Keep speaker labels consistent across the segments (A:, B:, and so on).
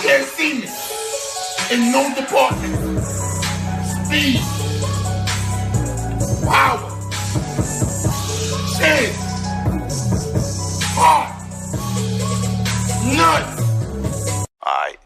A: can't see me in no department. Speed, power, chance, heart, none.
B: Alright.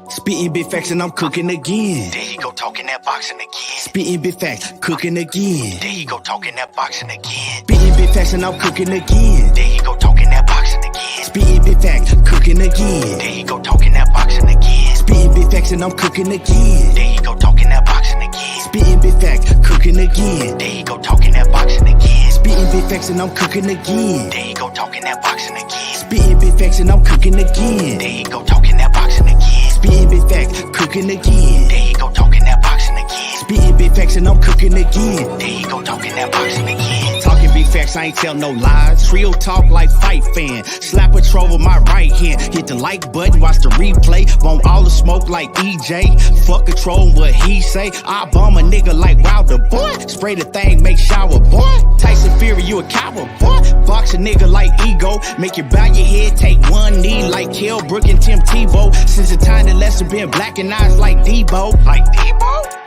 C: Spitting big facts and I'm cooking again.
B: There you go talking that boxing again.
C: Spitting big facts, cooking again.
B: There you go talking that boxing again.
C: Spitting big facts and I'm cooking again.
B: There you go talking that boxing again.
C: Spitting big facts, cooking again.
B: There you go talking that boxing again.
C: Spitting big facts and I'm cooking again.
B: There you go talking that boxing again.
C: Spitting big facts, cooking again.
B: There you go talking that boxing again.
C: Spitting big facts and I'm cooking again.
B: There you go talking that boxing again.
C: Spitting big facts and I'm cooking again.
B: There you go talking that boxing again.
C: Spitting big facts, cooking again.
B: There you go talking that boxing again.
C: Spitting big facts and I'm cooking again.
B: There you go talking that boxing again.
C: Talking big facts, I ain't tell no lies. Real talk like fight fan. Slap a troll with my right hand. Hit the like button, watch the replay. Want all the smoke like EJ. Fuck a troll what he say. I bomb a nigga like Wilder, boy. Spray the thing, make shower, boy. Tyson Fury, you a coward, boy. Box a nigga like ego. Make you bow your head, take one knee like Kell Brook and Tim Tebow. Since the time the lesson been black and eyes like Debo.
B: Like Debo?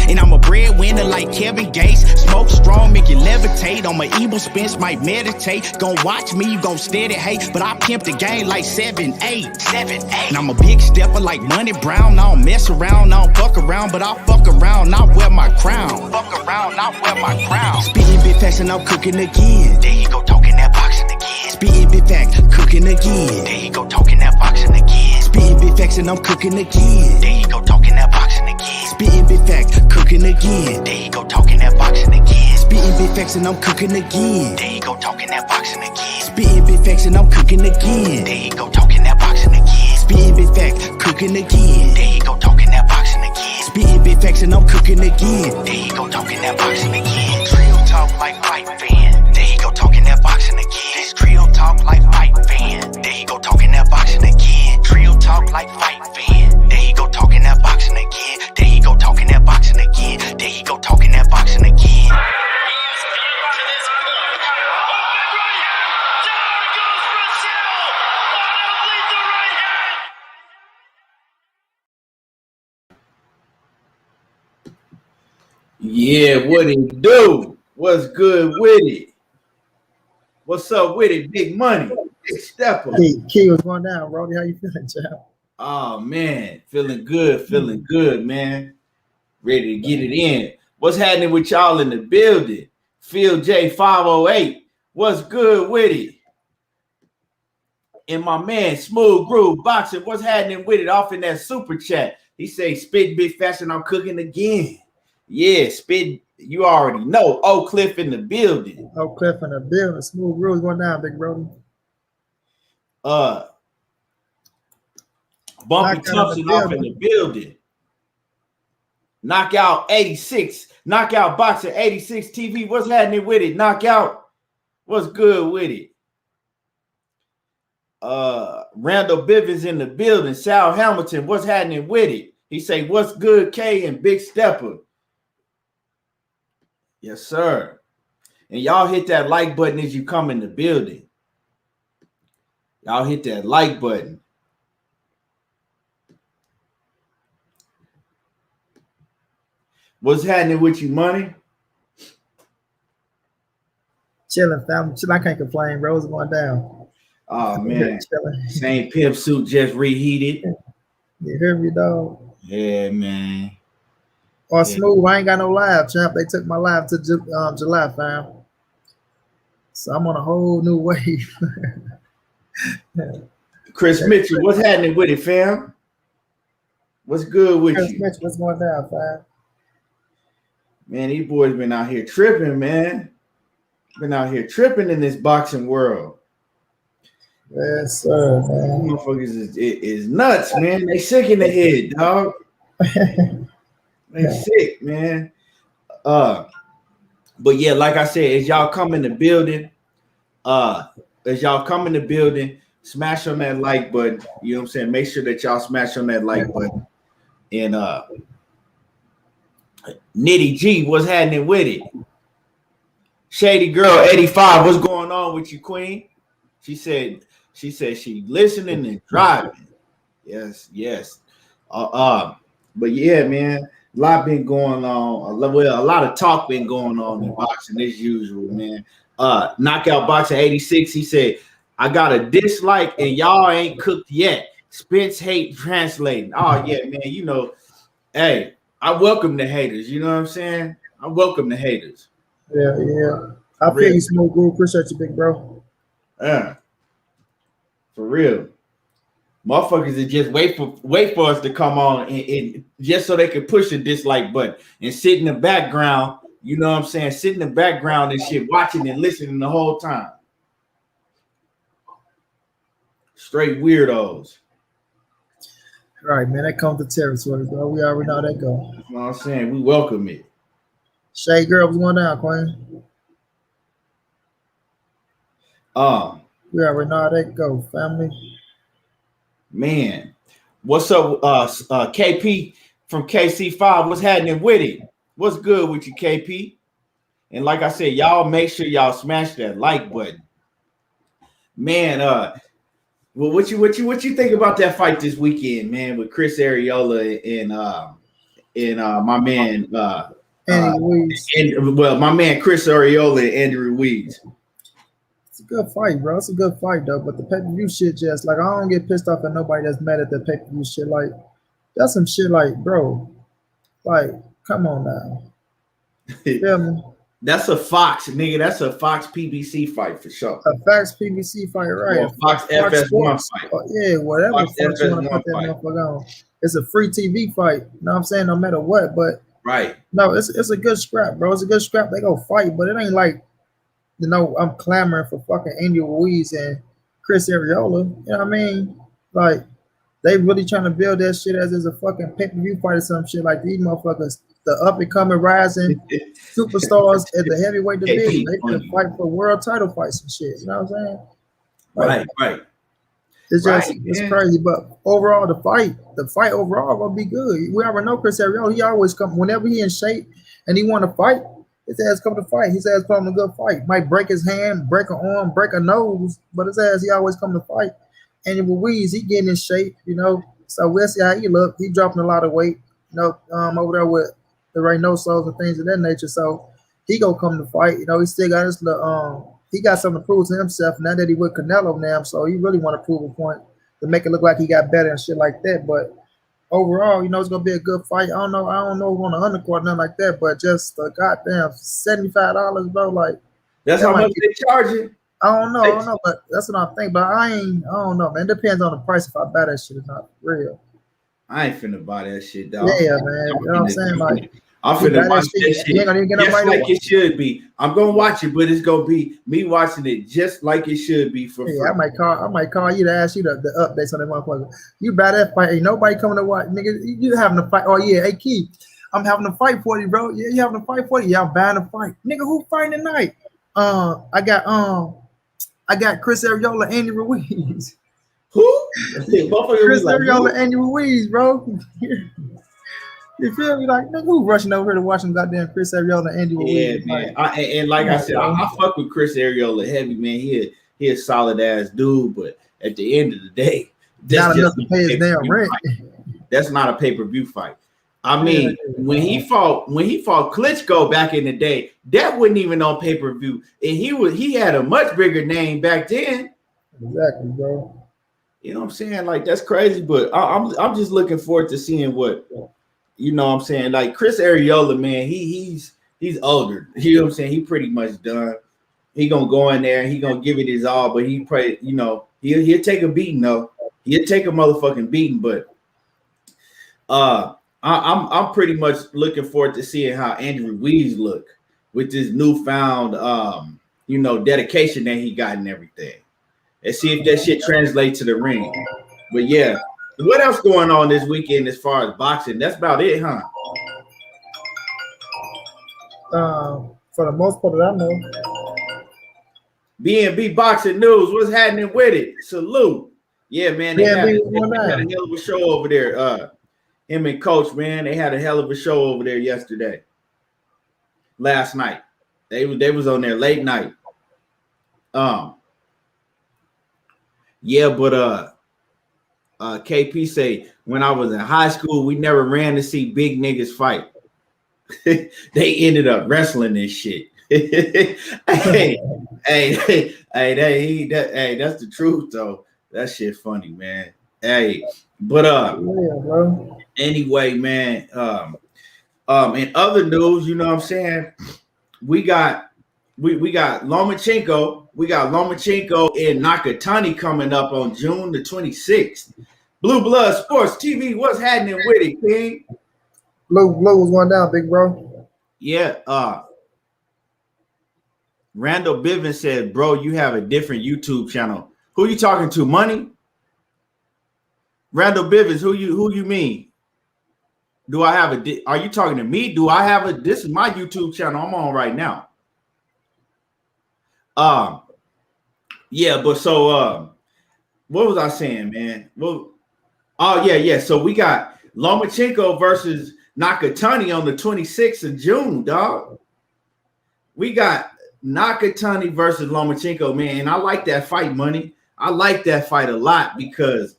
C: And I'm a breadwinner like Kevin Gates. Smoke strong, make you levitate. On my evil Spence, might meditate. Gon' watch me, you gon' steady hate. But I pimp the game like 7-8.
B: 7-8.
C: And I'm a big stepper like Money Brown. I don't mess around, I don't fuck around. But I'll fuck around, not wear my crown.
B: Fuck around, not wear my crown.
C: Spitting big facts and I'm cooking again.
B: There you go talking that boxing again.
C: Spitting big facts, cooking again.
B: There you go talking that boxing again.
C: Spitting big facts and I'm cooking again.
B: There you go talking that boxing again.
C: Spitting big facts, cooking again.
B: There you go talking that boxing again.
C: Spitting big facts and I'm cooking again.
B: There you go talking that boxing again.
C: Spitting big facts and I'm cooking again.
B: There you go talking that boxing again.
C: Spitting big facts, cooking again.
B: There you go talking that boxing again.
C: Spitting big facts and I'm cooking again.
B: There you go talking that boxing again. Trio talk like fight fan. There you go talking that boxing again. This trio talk like fight fan. There you go talking that boxing again. Trio talk like fight fan. There you go talking that boxing again. There you go talking that boxing again. There you go talking that boxing again.
A: Yeah, what it do? What's good with it? What's up with it? Big money, big stepper.
D: Hey, Key, what's going down, Brody? How you feeling, child?
A: Oh man, feeling good, man. Ready to get it in. What's happening with y'all in the building? Phil J 508. What's good with it? And my man, Smooth Groove Boxing. What's happening with it? Off in that super chat. He say, spit big fashion. I'm cooking again. Yeah, spit. You already know. Oak Cliff in the building.
D: Oak Cliff in the building. Smooth Groove going down, big Brody.
A: Bumpy Thompson off in the building. Knockout 86. Knockout Boxer 86 TV. What's happening with it? Knockout. What's good with it? Randall Bivens in the building. Sal Hamilton. What's happening with it? He say, what's good, K and Big Stepper? Yes, sir. And y'all hit that like button as you come in the building. Y'all hit that like button. What's happening with you, money?
D: Chilling, fam. I can't complain. Rose going down.
A: Oh man, same pimp suit just reheated.
D: You hear me, dog?
A: Yeah, man.
D: Or Smooth, I ain't got no live, champ. They took my live to July, fam. So I'm on a whole new wave.
A: Chris Mitchell, what's happening with it, fam? What's good with
D: Chris
A: you?
D: Mitchell, what's going down, fam?
A: Man, these boys been out here tripping, man. Been out here tripping in this boxing world.
D: Yes, sir, man.
A: Motherfuckers is nuts, man. They sick in the head, dog. They sick, man. But yeah, like I said, as y'all come in the building, smash on that like button. You know what I'm saying? Make sure that y'all smash on that like button. And Nitty G, what's happening with it? Shady Girl 85, what's going on with you, Queen? She said she listening and driving. Yes. But yeah, man, a lot been going on. A lot of talk been going on in boxing as usual, man. Knockout Boxer 86, he said, I got a dislike and y'all ain't cooked yet. Spence hate translating. Oh yeah, man, you know, hey, I welcome the haters, you know what I'm saying? I welcome the haters.
D: Yeah. I feel you, Smoke Guru. Appreciate you, big bro.
A: Yeah. For real. Motherfuckers that just wait for us to come on and just so they can push the dislike button and sit in the background, you know what I'm saying? Sit in the background and shit, watching and listening the whole time. Straight weirdos.
D: All right, man. That comes to territory, bro. We already know how that go.
A: You know what I'm saying? We welcome it.
D: Shade Girl, what's going down, Queen? We already know how that go, family.
A: Man, what's up, KP from KC5? What's happening with it? What's good with you, KP? And like I said, y'all make sure y'all smash that like button. Man, well, what you think about that fight this weekend, man, with Chris Arreola and my man
D: Ruiz.
A: My man Chris Arreola and Andy Ruiz.
D: It's a good fight, bro. It's a good fight, though. But the pay-per-view shit, just like, I don't get pissed off at nobody that's mad at the pay-per-view shit. Like, that's some shit, like, bro, like, come on now. Feel me?
A: That's a Fox, nigga. That's a Fox PBC fight for sure.
D: A Fox PBC fight, right?
A: Or Fox FS1 fight.
D: Yeah, whatever Fox you want to put that motherfucker on. It's a free TV fight. You know what I'm saying? No matter what, but
A: right.
D: No, it's a good scrap, bro. It's a good scrap. They go fight, but it ain't like, you know, I'm clamoring for fucking Andy Ruiz and Chris Arreola. You know what I mean? Like, they really trying to build that shit as a fucking pay-per-view fight or some shit. Like, these motherfuckers, the up-and-coming rising superstars at the heavyweight division. They can fight for world title fights and shit. You know what I'm saying? Like,
A: right.
D: It's just it's crazy. But overall, the fight overall gonna be good. We already know Chris Arreola. He always come whenever he in shape and he want to fight. His ass come to fight. His ass come to good fight. Might break his hand, break an arm, break a nose, but his ass he always come to fight. And Ruiz, he getting in shape, you know. So we'll see how he look. He dropping a lot of weight, you know, over there with the Reynosos and things of that nature. So he gonna come to fight. You know, he still got his little he got something to prove to himself. Now that he with Canelo now, so he really want to prove a point to make it look like he got better and shit like that. But overall, you know, it's gonna be a good fight. I don't know on the undercard, nothing like that, but just a goddamn $75, bro. Like
A: that's how much they charging.
D: I don't know, but that's what I'm thinking. But I don't know, man. It depends on the price if I buy that shit or not. For real.
A: I ain't finna buy that shit, dog.
D: Yeah, man. You know what I'm saying? Like,
A: I'm finna watch that shit just like it should be. I'm gonna watch it, but it's gonna be me watching it just like it should be for free.
D: I might call you to ask you the updates on that motherfucker. You buy that fight, ain't nobody coming to watch, nigga. You having a fight? Oh yeah, hey Keith, I'm having a fight for you, bro. Yeah, you having a fight for you? Yeah, I'm buying a fight, nigga. Who fighting tonight? I got Chris Arreola, Andy Ruiz.
A: Who?
D: Chris Arreola, Andy Ruiz, bro. You feel me? Like, nigga, who rushing over here to watch them goddamn Chris Arreola and Andy Ruiz?
A: Yeah, man. And like I said, I fuck with Chris Arreola heavy, man. He a solid ass dude, but at the end of the day,
D: not enough to pay his damn rent.
A: That's not a pay-per-view fight. I mean, when he fought Klitschko back in the day, that wasn't even on pay-per-view, and he had a much bigger name back then.
D: Exactly, bro.
A: You know what I'm saying? Like, that's crazy, but I'm just looking forward to seeing what. You know what I'm saying? Like Chris Arreola, man, he's older. You know what I'm saying? He pretty much done. He gonna go in there and he gonna give it his all, but he probably, you know, he'll take a beating though. He'll take a motherfucking beating, but I'm pretty much looking forward to seeing how Andy Ruiz look with this newfound you know, dedication that he got and everything. And see if that shit translates to the ring. But yeah. What else going on this weekend as far as boxing? That's about it, huh?
D: For the most part that I know.
A: B&B Boxing News, what's happening with it? Salute. Yeah, man, they had a hell of a show over there. Him and Coach, man, they had a hell of a show over there last night. They was on there late night. Yeah, but KP say when I was in high school, we never ran to see big niggas fight. They ended up wrestling this shit. hey, that's the truth though. That shit funny, man. Hey, but
D: bro.
A: Anyway, man. In other news, you know what I'm saying? We got Lomachenko. We got Lomachenko and Nakatani coming up on June the 26th. Blue Blood Sports TV. What's happening with it, King?
D: Blue was one down, big bro.
A: Yeah. Randall Bivens said, bro, you have a different YouTube channel. Who you talking to? Money? Randall Bivens, who you mean? Do I have are you talking to me? Do I have this is my YouTube channel I'm on right now. Yeah, but so what was I saying, man? Well, yeah. So we got Lomachenko versus Nakatani on the 26th of June, dog. We got Nakatani versus Lomachenko, man. And I like that fight, Money. I like that fight a lot because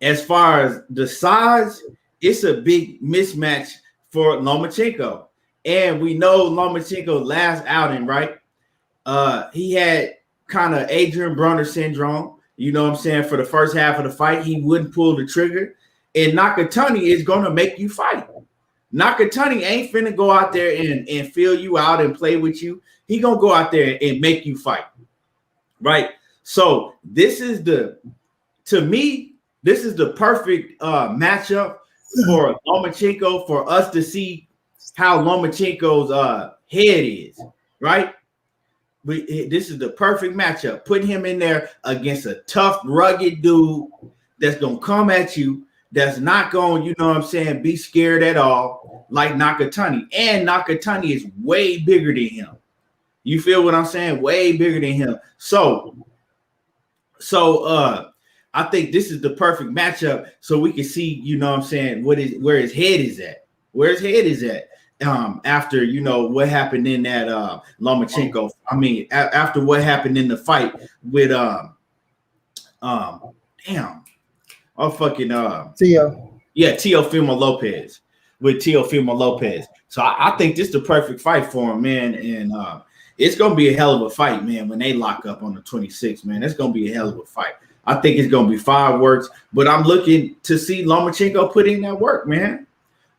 A: as far as the size, it's a big mismatch for Lomachenko. And we know Lomachenko last outing, right? He had kind of Adrian Brunner syndrome. You know what I'm saying? For the first half of the fight, he wouldn't pull the trigger. And Nakatani is going to make you fight. Nakatani ain't finna go out there and fill you out and play with you. He going to go out there and make you fight. Right? So this is to me, this is the perfect matchup for Lomachenko, for us to see how Lomachenko's head is, right? This is the perfect matchup. Put him in there against a tough, rugged dude that's going to come at you, that's not going, you know what I'm saying, be scared at all, like Nakatani. And Nakatani is way bigger than him. You feel what I'm saying? Way bigger than him. So I think this is the perfect matchup so we can see, you know what I'm saying, where his head is at. Where his head is at. After, you know, what happened in that Lomachenko. I mean, after what happened in the fight with
D: Tio.
A: Yeah, Teofimo Lopez. With Teofimo Lopez. So I think this is the perfect fight for him, man. And it's gonna be a hell of a fight, man, when they lock up on the 26th, man. It's gonna be a hell of a fight. I think it's gonna be fireworks, but I'm looking to see Lomachenko put in that work, man.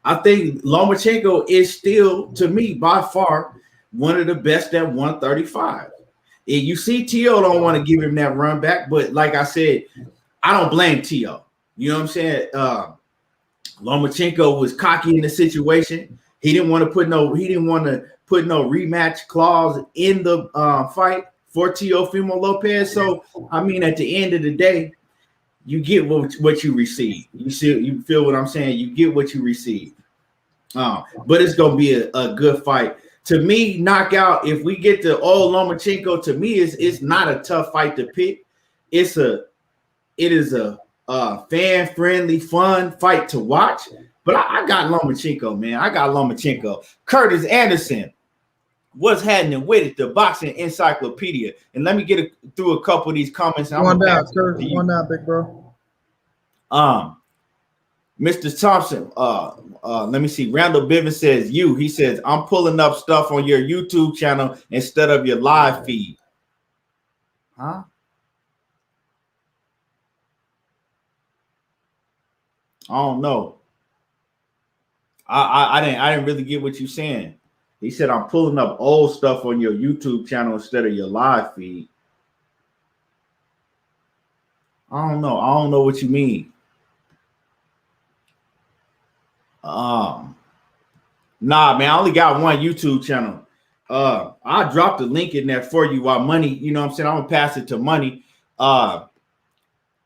A: I think Lomachenko is still, to me, by far, one of the best at 135. And you see, Tio don't want to give him that run back, but like I said, I don't blame Tio. You know what I'm saying? Lomachenko was cocky in the situation. He didn't want to put no rematch clause in the fight for Teofimo Lopez. So, I mean, at the end of the day, you get what you receive. You feel what I'm saying? You get what you receive. But it's gonna be a good fight. To me, knockout. If we get to Lomachenko, to me, it's not a tough fight to pick. It is a fan-friendly, fun fight to watch. But I got Lomachenko, man. I got Lomachenko. Curtis Anderson, what's happening with it? The Boxing Encyclopedia. And let me get through a couple of these comments.
D: One down, Curtis. One down, big bro.
A: Mr. Thompson, let me see. Randall Bivens says he says, I'm pulling up stuff on your YouTube channel instead of your live feed. Huh? I don't know. I didn't really get what you're saying. He said, I'm pulling up old stuff on your YouTube channel instead of your live feed. I don't know. I don't know what you mean. Nah, man, I only got one YouTube channel. I dropped the link in there for you while Money, you know what I'm saying? I'm gonna pass it to Money. And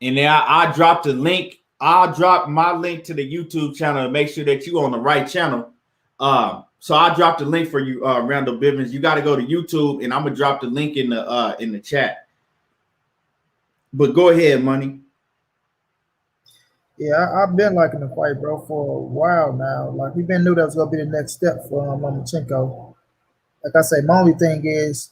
A: then I dropped the link. I'll drop my link to the YouTube channel to make sure that you're on the right channel. So I dropped the link for you, Randall Bivens. You got to go to YouTube, and I'm gonna drop the link in the chat. But go ahead, Money.
D: Yeah, I've been liking the fight, bro, for a while now. Like, we've been knew that was gonna be the next step for Lomachenko. like I say, my only thing is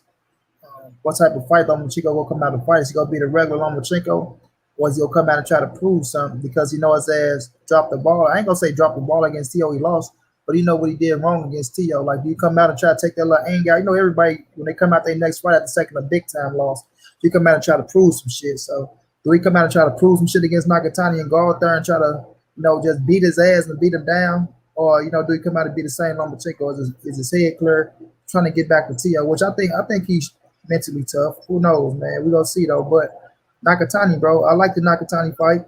D: what type of fight Lomachenko will come out to fight. Is he gonna be the regular Lomachenko, or is he gonna come out and try to prove something because his ass dropped the ball? I ain't gonna say drop the ball against T.O. He lost, but he know what he did wrong against T.O. Like, do you come out and try to take that little anger? Everybody when they come out their next fight after taking a big time loss, you come out and try to prove some shit. So do we come out and try to prove some shit against Nakatani and go out there and try to just beat his ass and beat him down, or do he come out and be the same Lomachenko? Is his head clear, trying to get back to T.O., which I think he's mentally tough. Who knows, man? We gonna see though. But Nakatani, bro, I like the Nakatani fight.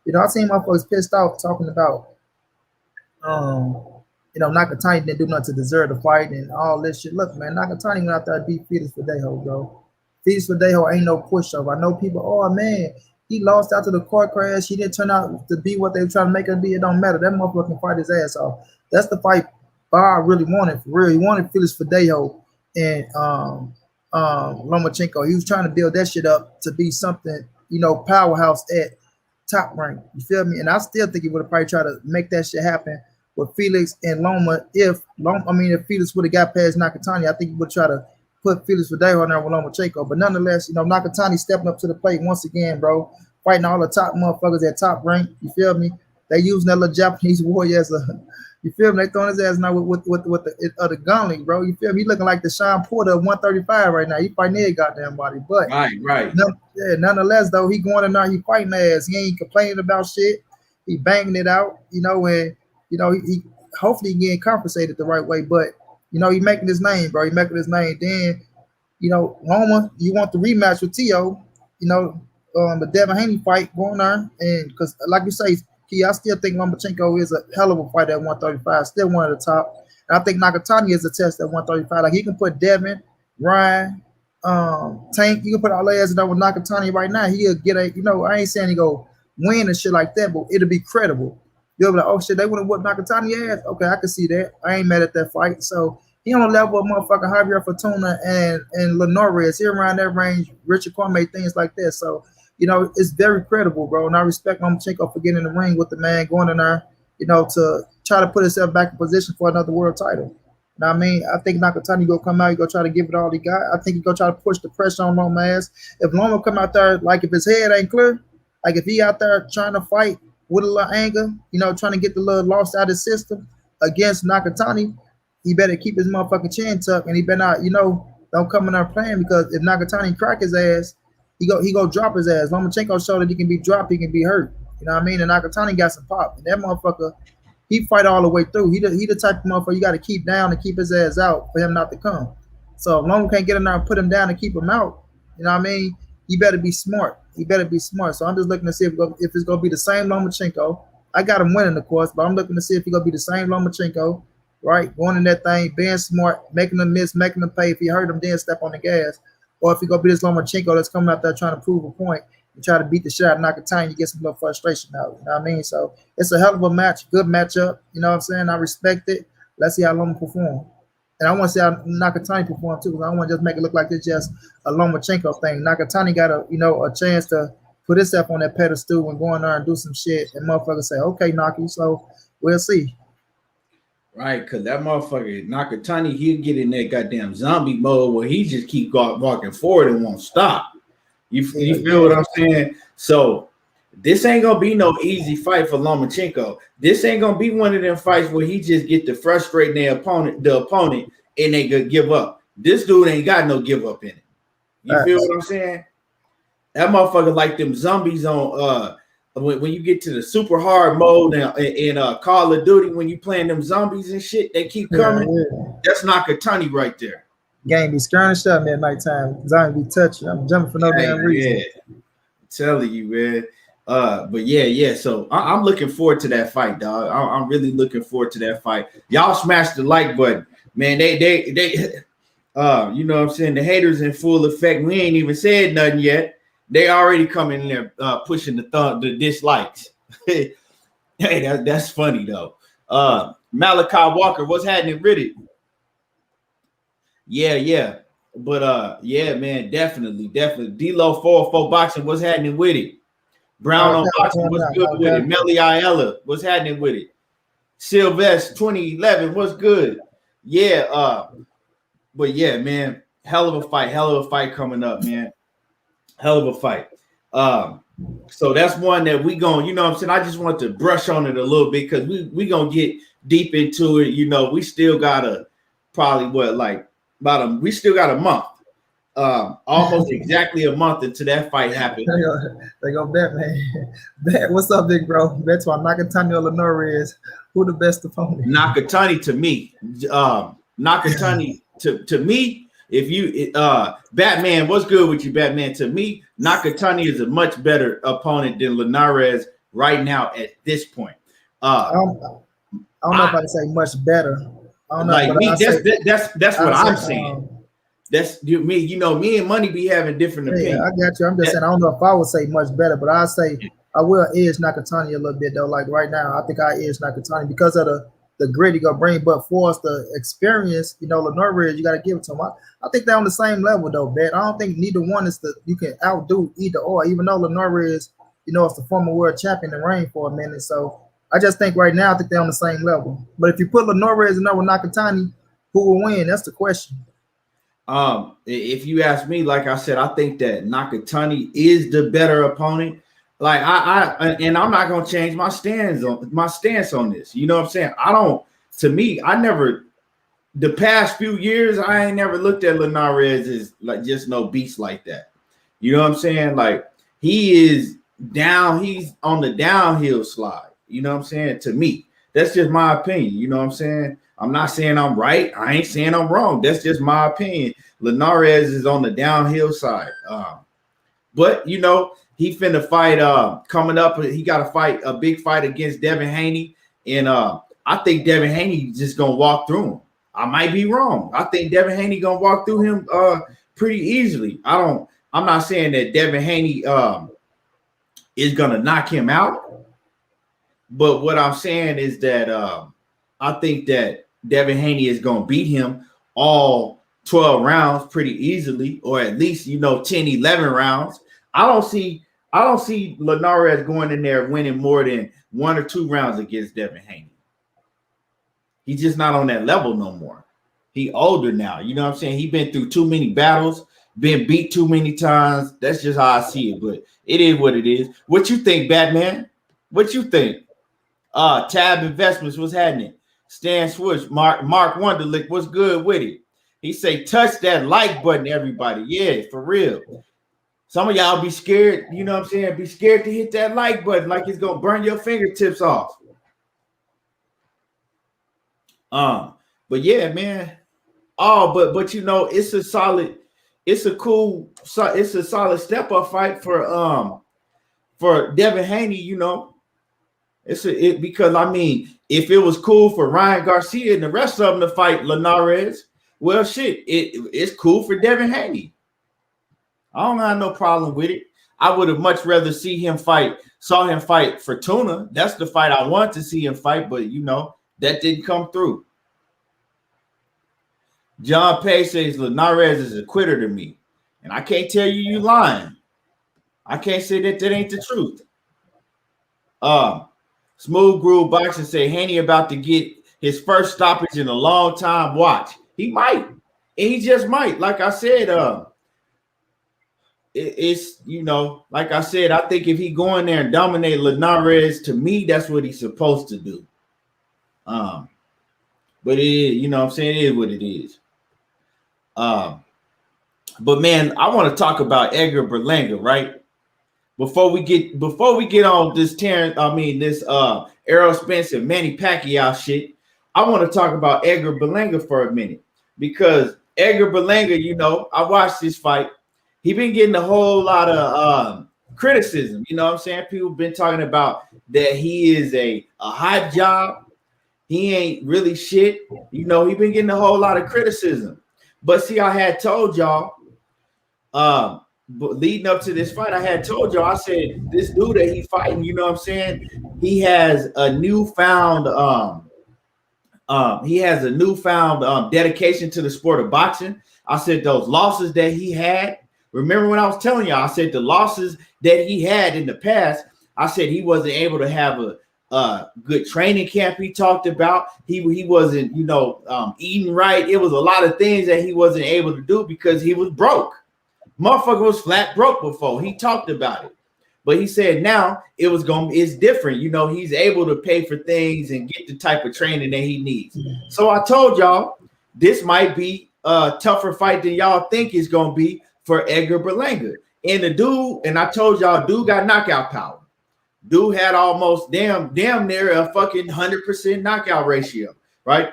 D: I seen motherfuckers pissed off talking about, Nakatani didn't do nothing to deserve the fight and all this shit. Look, man, Nakatani went out there and beat Felix Verdejo, bro. Felix Verdejo ain't no pushover. I know people, oh man, he lost after the car crash. He didn't turn out to be what they were trying to make him be. It don't matter. That motherfucker can fight his ass off. That's the fight Bob really wanted, for real. He wanted Felix Verdejo and Lomachenko. He was trying to build that shit up to be something, powerhouse at top rank. You feel me? And I still think he would have probably tried to make that shit happen with Felix and Loma. If Felix would have got past Nakatani, I think he would try to put Felix Verdejo on there with Lomachenko. But nonetheless, Nakatani stepping up to the plate once again, bro. Fighting all the top motherfuckers at top rank. You feel me? They using that little Japanese warrior as a, you feel me? They throwing his ass now with the gauntlet, bro. You feel me? He looking like the Sean Porter of 135 right now. He fighting their goddamn body. But
A: right.
D: Nonetheless, though, he going in there, he fighting their ass. He ain't complaining about shit. He banging it out, and he hopefully he getting compensated the right way. But he making his name, bro. He making his name. Then, Loma, you want the rematch with T.O., the Devin Haney fight going on, and because like you say, I still think Lomachenko is a hell of a fighter at 135, still one of the top. And I think Nakatani is a test at 135. Like, he can put Devin, Ryan, Tank, you can put all their asses down with Nakatani right now. He'll get a, I ain't saying he go win and shit like that, but it'll be credible. You'll be like, oh shit, they would have whipped Nakatani ass. Okay, I can see that. I ain't mad at that fight. So he on the level of motherfucking Javier Fortuna and Linares. He around that range, Richard Kwame, things like that. So it's very credible, bro. And I respect Lomachenko for getting in the ring with the man, going in there, to try to put himself back in position for another world title. Now, I think Nakatani go come out, he go try to give it all he got. I think he go try to push the pressure on Loma ass. If Loma come out there, like if his head ain't clear, like if he out there trying to fight with a little anger, trying to get the little lost out of his system against Nakatani, he better keep his motherfucking chin tucked, and he better not, don't come in there playing, because if Nakatani crack his ass, he go drop his ass. Lomachenko showed that he can be dropped, he can be hurt. You know what I mean? And Nakatani got some pop. And that motherfucker, he fight all the way through. He the type of motherfucker you got to keep down and keep his ass out for him not to come. So if Loma can't get in there and put him down and keep him out, you know what I mean? He better be smart. He better be smart. So I'm just looking to see if it's going to be the same Lomachenko. I got him winning, of course, but I'm looking to see if he's going to be the same Lomachenko, right? Going in that thing, being smart, making them miss, making them pay. If he hurt him, then step on the gas. Or if he gonna be this Lomachenko that's coming out there trying to prove a point and try to beat the shit out of Nakatani, you get some little frustration out. You know what I mean? So it's a hell of a match, good matchup. You know what I'm saying? I respect it. Let's see how Loma perform. And I want to see how Nakatani perform too, because I don't want to just make it look like it's just a Lomachenko thing. Nakatani got a chance to put himself on that pedestal and go in there and do some shit, and motherfuckers say, okay, Naki. So we'll see.
A: Right, because that motherfucker Nakatani, he'll get in that goddamn zombie mode where he just keep walking forward and won't stop. You feel what I'm saying? So this ain't gonna be no easy fight for Lomachenko. This ain't gonna be one of them fights where he just get to frustrate the opponent, and they could give up. This dude ain't got no give up in it. You feel what I'm saying? That motherfucker like them zombies on when you get to the super hard mode in Call of Duty, when you playing them zombies and shit, they keep coming. Yeah. That's Nakatani right there.
D: Game be skirmishing at me at nighttime. Zombie be touching. I'm jumping for no damn reason.
A: Yeah. I'm telling you, man. But yeah. So I'm looking forward to that fight, dog. I'm really looking forward to that fight. Y'all smash the like button, man. They you know what I'm saying? The haters in full effect. We ain't even said nothing yet. They already coming in there pushing the dislikes. Hey, that's funny though. Malachi Walker, what's happening with it? Yeah. But yeah, man, definitely. D-Lo 404 boxing, what's happening with it? Brown on boxing, what's good with it? Melly Ayala, what's happening with it? Sylvester 2011, what's good? Yeah, but yeah, man, hell of a fight coming up, man. Hell of a fight. So that's one that we going, you know what I'm saying? I just want to brush on it a little bit because we gonna get deep into it. You know, we still got we still got a month. Almost exactly a month until that fight happened.
D: They go bet, man. Bet. What's up, big bro? Bet's why Nakatani or Linares. Who the best opponent?
A: Nakatani to me. Nakatani to me. If you Batman, what's good with you, Batman? To me, Nakatani is a much better opponent than Linares right now at this point. I don't
D: know if I'd say much better. I don't know.
A: Like me, that's what I'm saying. That's me. You know, me and Money be having different opinions.
D: I got you. I'm just saying I don't know if I would say much better, but I say I will edge Nakatani a little bit though. Like right now, I think I edge Nakatani because of the grit he gonna bring, but for us the experience, you know, Linares, you gotta give it to him. I think they're on the same level though, Bet. I don't think neither one is you can outdo either or, even though Linares, you know, it's the former world champion and reigned for a minute. So I just think right now I think they're on the same level. But if you put Linares in there with Nakatani, who will win? That's the question.
A: If you ask me, like I said, I think that Nakatani is the better opponent. Like and I'm not gonna change my stance on this. You know what I'm saying? The past few years, I ain't never looked at Linares as like just no beast like that. You know what I'm saying? Like he's on the downhill slide. You know what I'm saying? To me, that's just my opinion. You know what I'm saying? I'm not saying I'm right. I ain't saying I'm wrong. That's just my opinion. Linares is on the downhill side. But you know, he finna fight coming up. He got to fight a big fight against Devin Haney. And I think Devin Haney just gonna walk through him. I might be wrong. I think Devin Haney gonna walk through him pretty easily. I'm not saying that Devin Haney is gonna knock him out, but what I'm saying is that I think that Devin Haney is gonna beat him all 12 rounds pretty easily, or at least, you know, 10, 11 rounds. I don't see Linares going in there winning more than 1 or 2 rounds against Devin Haney. He's just not on that level no more. He older now. You know what I'm saying? He been through too many battles, been beat too many times. That's just how I see it. But it is what it is. What you think, Batman? What you think? Tab Investments, what's happening? Stan Swoosh, Mark Wonderlick, what's good with it? He say, touch that like button, everybody. Yeah, for real. Some of y'all be scared, you know what I'm saying? Be scared to hit that like button like it's going to burn your fingertips off. But yeah, man. But you know, it's a solid step up fight for Devin Haney, you know. Because I mean, if it was cool for Ryan Garcia and the rest of them to fight Linares, well, shit, it's cool for Devin Haney. I don't have no problem with it. I would have much rather saw him fight Fortuna. That's the fight I want to see him fight, but you know, that didn't come through. John Pay says Linares is a quitter to me. And I can't tell you lying. I can't say that ain't the truth. Smooth Groove Boxing say Haney about to get his first stoppage in a long time. Watch. He might. And he just might. Like I said, it's, you know, like I said, I think if he go in there and dominate Linares, to me, that's what he's supposed to do. But it is, you know what I'm saying? It is what it is. But man, I want to talk about Edgar Berlanga, right? Before we get on this Errol Spence and Manny Pacquiao shit, I want to talk about Edgar Berlanga for a minute, because Edgar Berlanga, you know, I watched this fight. He been getting a whole lot of criticism. You know what I'm saying? People been talking about that he is a hot job. He ain't really shit. You know, he been getting a whole lot of criticism. But see, I had told y'all, but leading up to this fight, I had told y'all, I said, this dude that he fighting, you know what I'm saying? He has a newfound dedication to the sport of boxing. I said those losses that he had. Remember when I was telling y'all, I said the losses that he had in the past, I said he wasn't able to have good training camp he talked about. He wasn't, eating right. It was a lot of things that he wasn't able to do because he was broke. Motherfucker was flat broke before. He talked about it. But he said now it's different. He's able to pay for things and get the type of training that he needs. So I told y'all this might be a tougher fight than y'all think it's gonna be for Edgar Berlanga. And I told y'all, dude got knockout power. Dude had almost damn near a fucking 100% knockout ratio, right?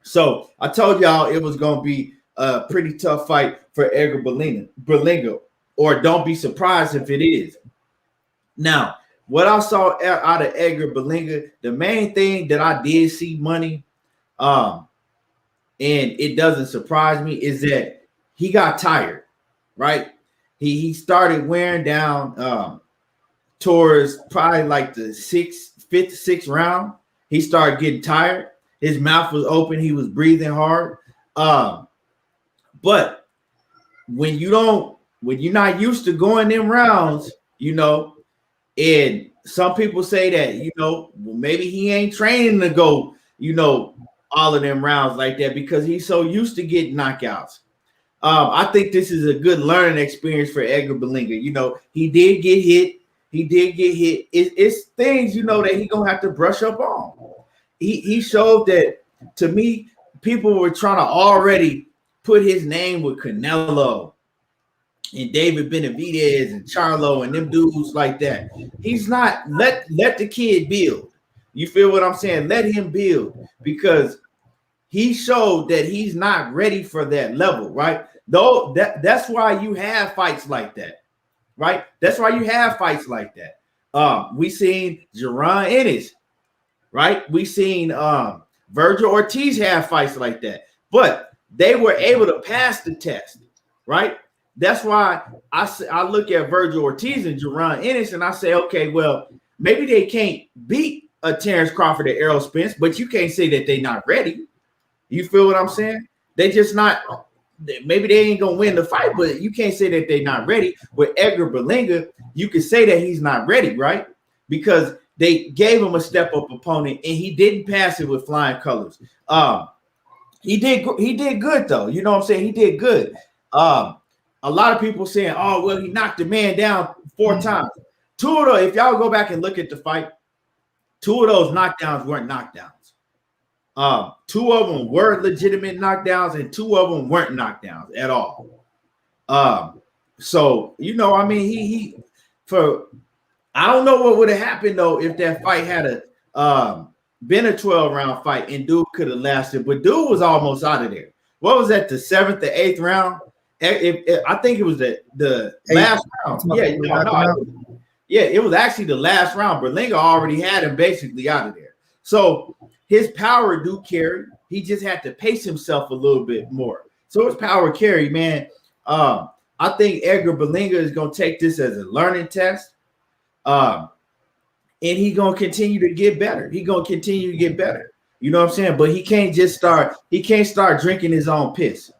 A: So I told y'all it was gonna be a pretty tough fight for Edgar Berlanga, or don't be surprised if it is. Now, what I saw out of Edgar Berlanga, the main thing that I did see, Money, and it doesn't surprise me, is that he got tired, right? He started wearing down towards probably like the fifth, sixth round. He started getting tired. His mouth was open. He was breathing hard. But when you're not used to going in rounds, and some people say that, well, maybe he ain't training to go, all of them rounds like that because he's so used to getting knockouts. I think this is a good learning experience for Edgar Berlanga. He did get hit. It's things, that he's going to have to brush up on. He showed that, to me, people were trying to already put his name with Canelo and David Benavidez and Charlo and them dudes like that. He's not. Let the kid build. You feel what I'm saying? Let him build, because he showed that he's not ready for that level, right? Though that's why you have fights like that, right? That's why you have fights like that. We seen Jaron Ennis, right? We seen Virgil Ortiz have fights like that, but they were able to pass the test, right? That's why I look at Virgil Ortiz and Jaron Ennis and I say, okay, well, maybe they can't beat a Terrence Crawford or Errol Spence, but you can't say that they're not ready. You feel what I'm saying? They just not. Maybe they ain't gonna win the fight, but you can't say that they're not ready. With Edgar Berlanga, you can say that he's not ready, right? Because they gave him a step up opponent and he didn't pass it with flying colors. He did good though. You know what I'm saying? He did good. A lot of people saying, oh, well, he knocked the man down 4 times. 2 of those, if y'all go back and look at the fight, 2 of those knockdowns weren't knockdowns. 2 of them were legitimate knockdowns and 2 of them weren't knockdowns at all. So, I mean, I don't know what would have happened though if that fight had been a 12-round fight and dude could have lasted, but dude was almost out of there. What was that, the 7th or 8th round? I think it was the last round. Yeah, it was actually the last round. Berlanga already had him basically out of there. So his power do carry. He just had to pace himself a little bit more. So his power carry, man. I think Edgar Berlanga is going to take this as a learning test. And he's going to continue to get better. He's going to continue to get better. You know what I'm saying? But he can't start drinking his own piss.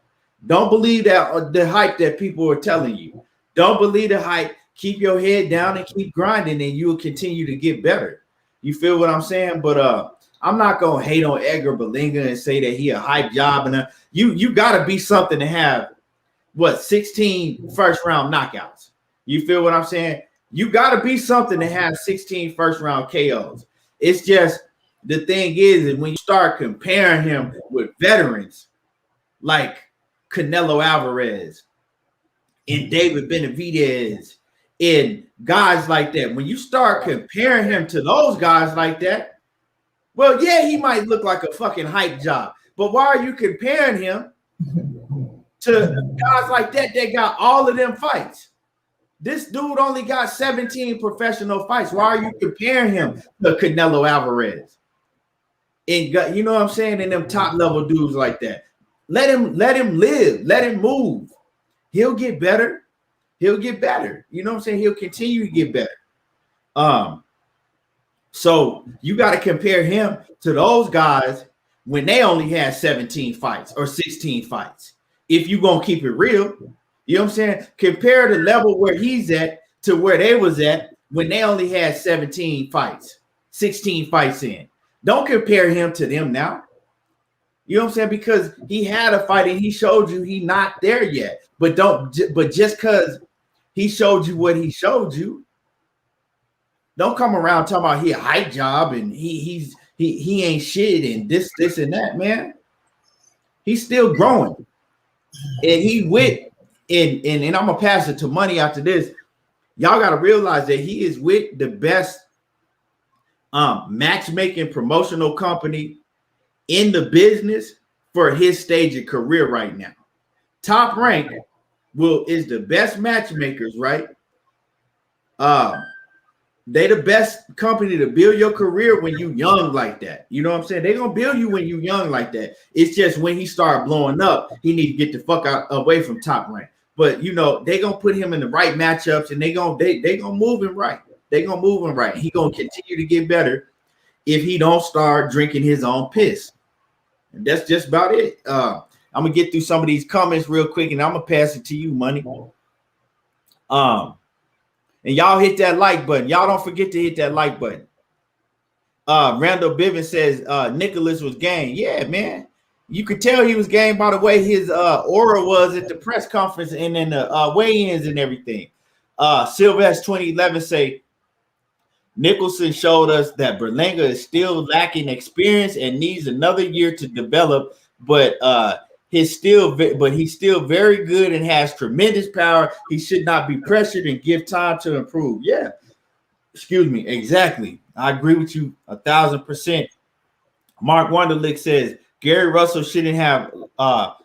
A: Don't believe that the hype that people are telling you. Don't believe the hype. Keep your head down and keep grinding, and you'll continue to get better. You feel what I'm saying? But I'm not gonna hate on Edgar Berlanga and say that he a hype job. And you gotta be something to have 16 first-round knockouts. You feel what I'm saying? You gotta be something to have 16 first-round KOs. It's just the thing is when you start comparing him with veterans like Canelo Alvarez and David Benavidez and guys like that, when you start comparing him to those guys like that, well, yeah, he might look like a fucking hype job, but why are you comparing him to guys like that got all of them fights? This dude only got 17 professional fights. Why are you comparing him to Canelo Alvarez? And you know what I'm saying? And them top level dudes like that. Let him live. Let him move. He'll get better. He'll get better. You know what I'm saying? He'll continue to get better. So you got to compare him to those guys when they only had 17 fights or 16 fights. If you're going to keep it real, you know what I'm saying? Compare the level where he's at to where they was at when they only had 17 fights. 16 fights in. Don't compare him to them now. You know what I'm saying? Because he had a fight and he showed you he not there yet. But just because he showed you what he showed you, don't come around talking about he a hype job and he ain't shit and this and that, man. He's still growing. And he and I'm gonna pass it to Money after this. Y'all gotta realize that he is with the best matchmaking promotional company in the business for his stage of career right now. Top Rank is the best matchmakers, right? They the best company to build your career when you young like that. You know what I'm saying? They're gonna build you when you young like that. It's just when he start blowing up, he need to get the fuck away from Top Rank. But you know, they gonna put him in the right matchups and they gonna move him right. They gonna move him right. He gonna continue to get better if he don't start drinking his own piss. And that's just about it. I'm gonna get through some of these comments real quick and I'm gonna pass it to you, Money. And y'all hit that like button. Y'all don't forget to hit that like button. Randall Bivens says Nicholas was game. Yeah, man. You could tell he was game by the way his aura was at the press conference and then the weigh-ins and everything. Sylvester 2011 say Nicholson showed us that Berlanga is still lacking experience and needs another year to develop, but he's still very good and has tremendous power. He should not be pressured and give time to improve. Yeah, excuse me, exactly. I agree with you 1,000%. Mark Wonderlick says Gary Russell shouldn't have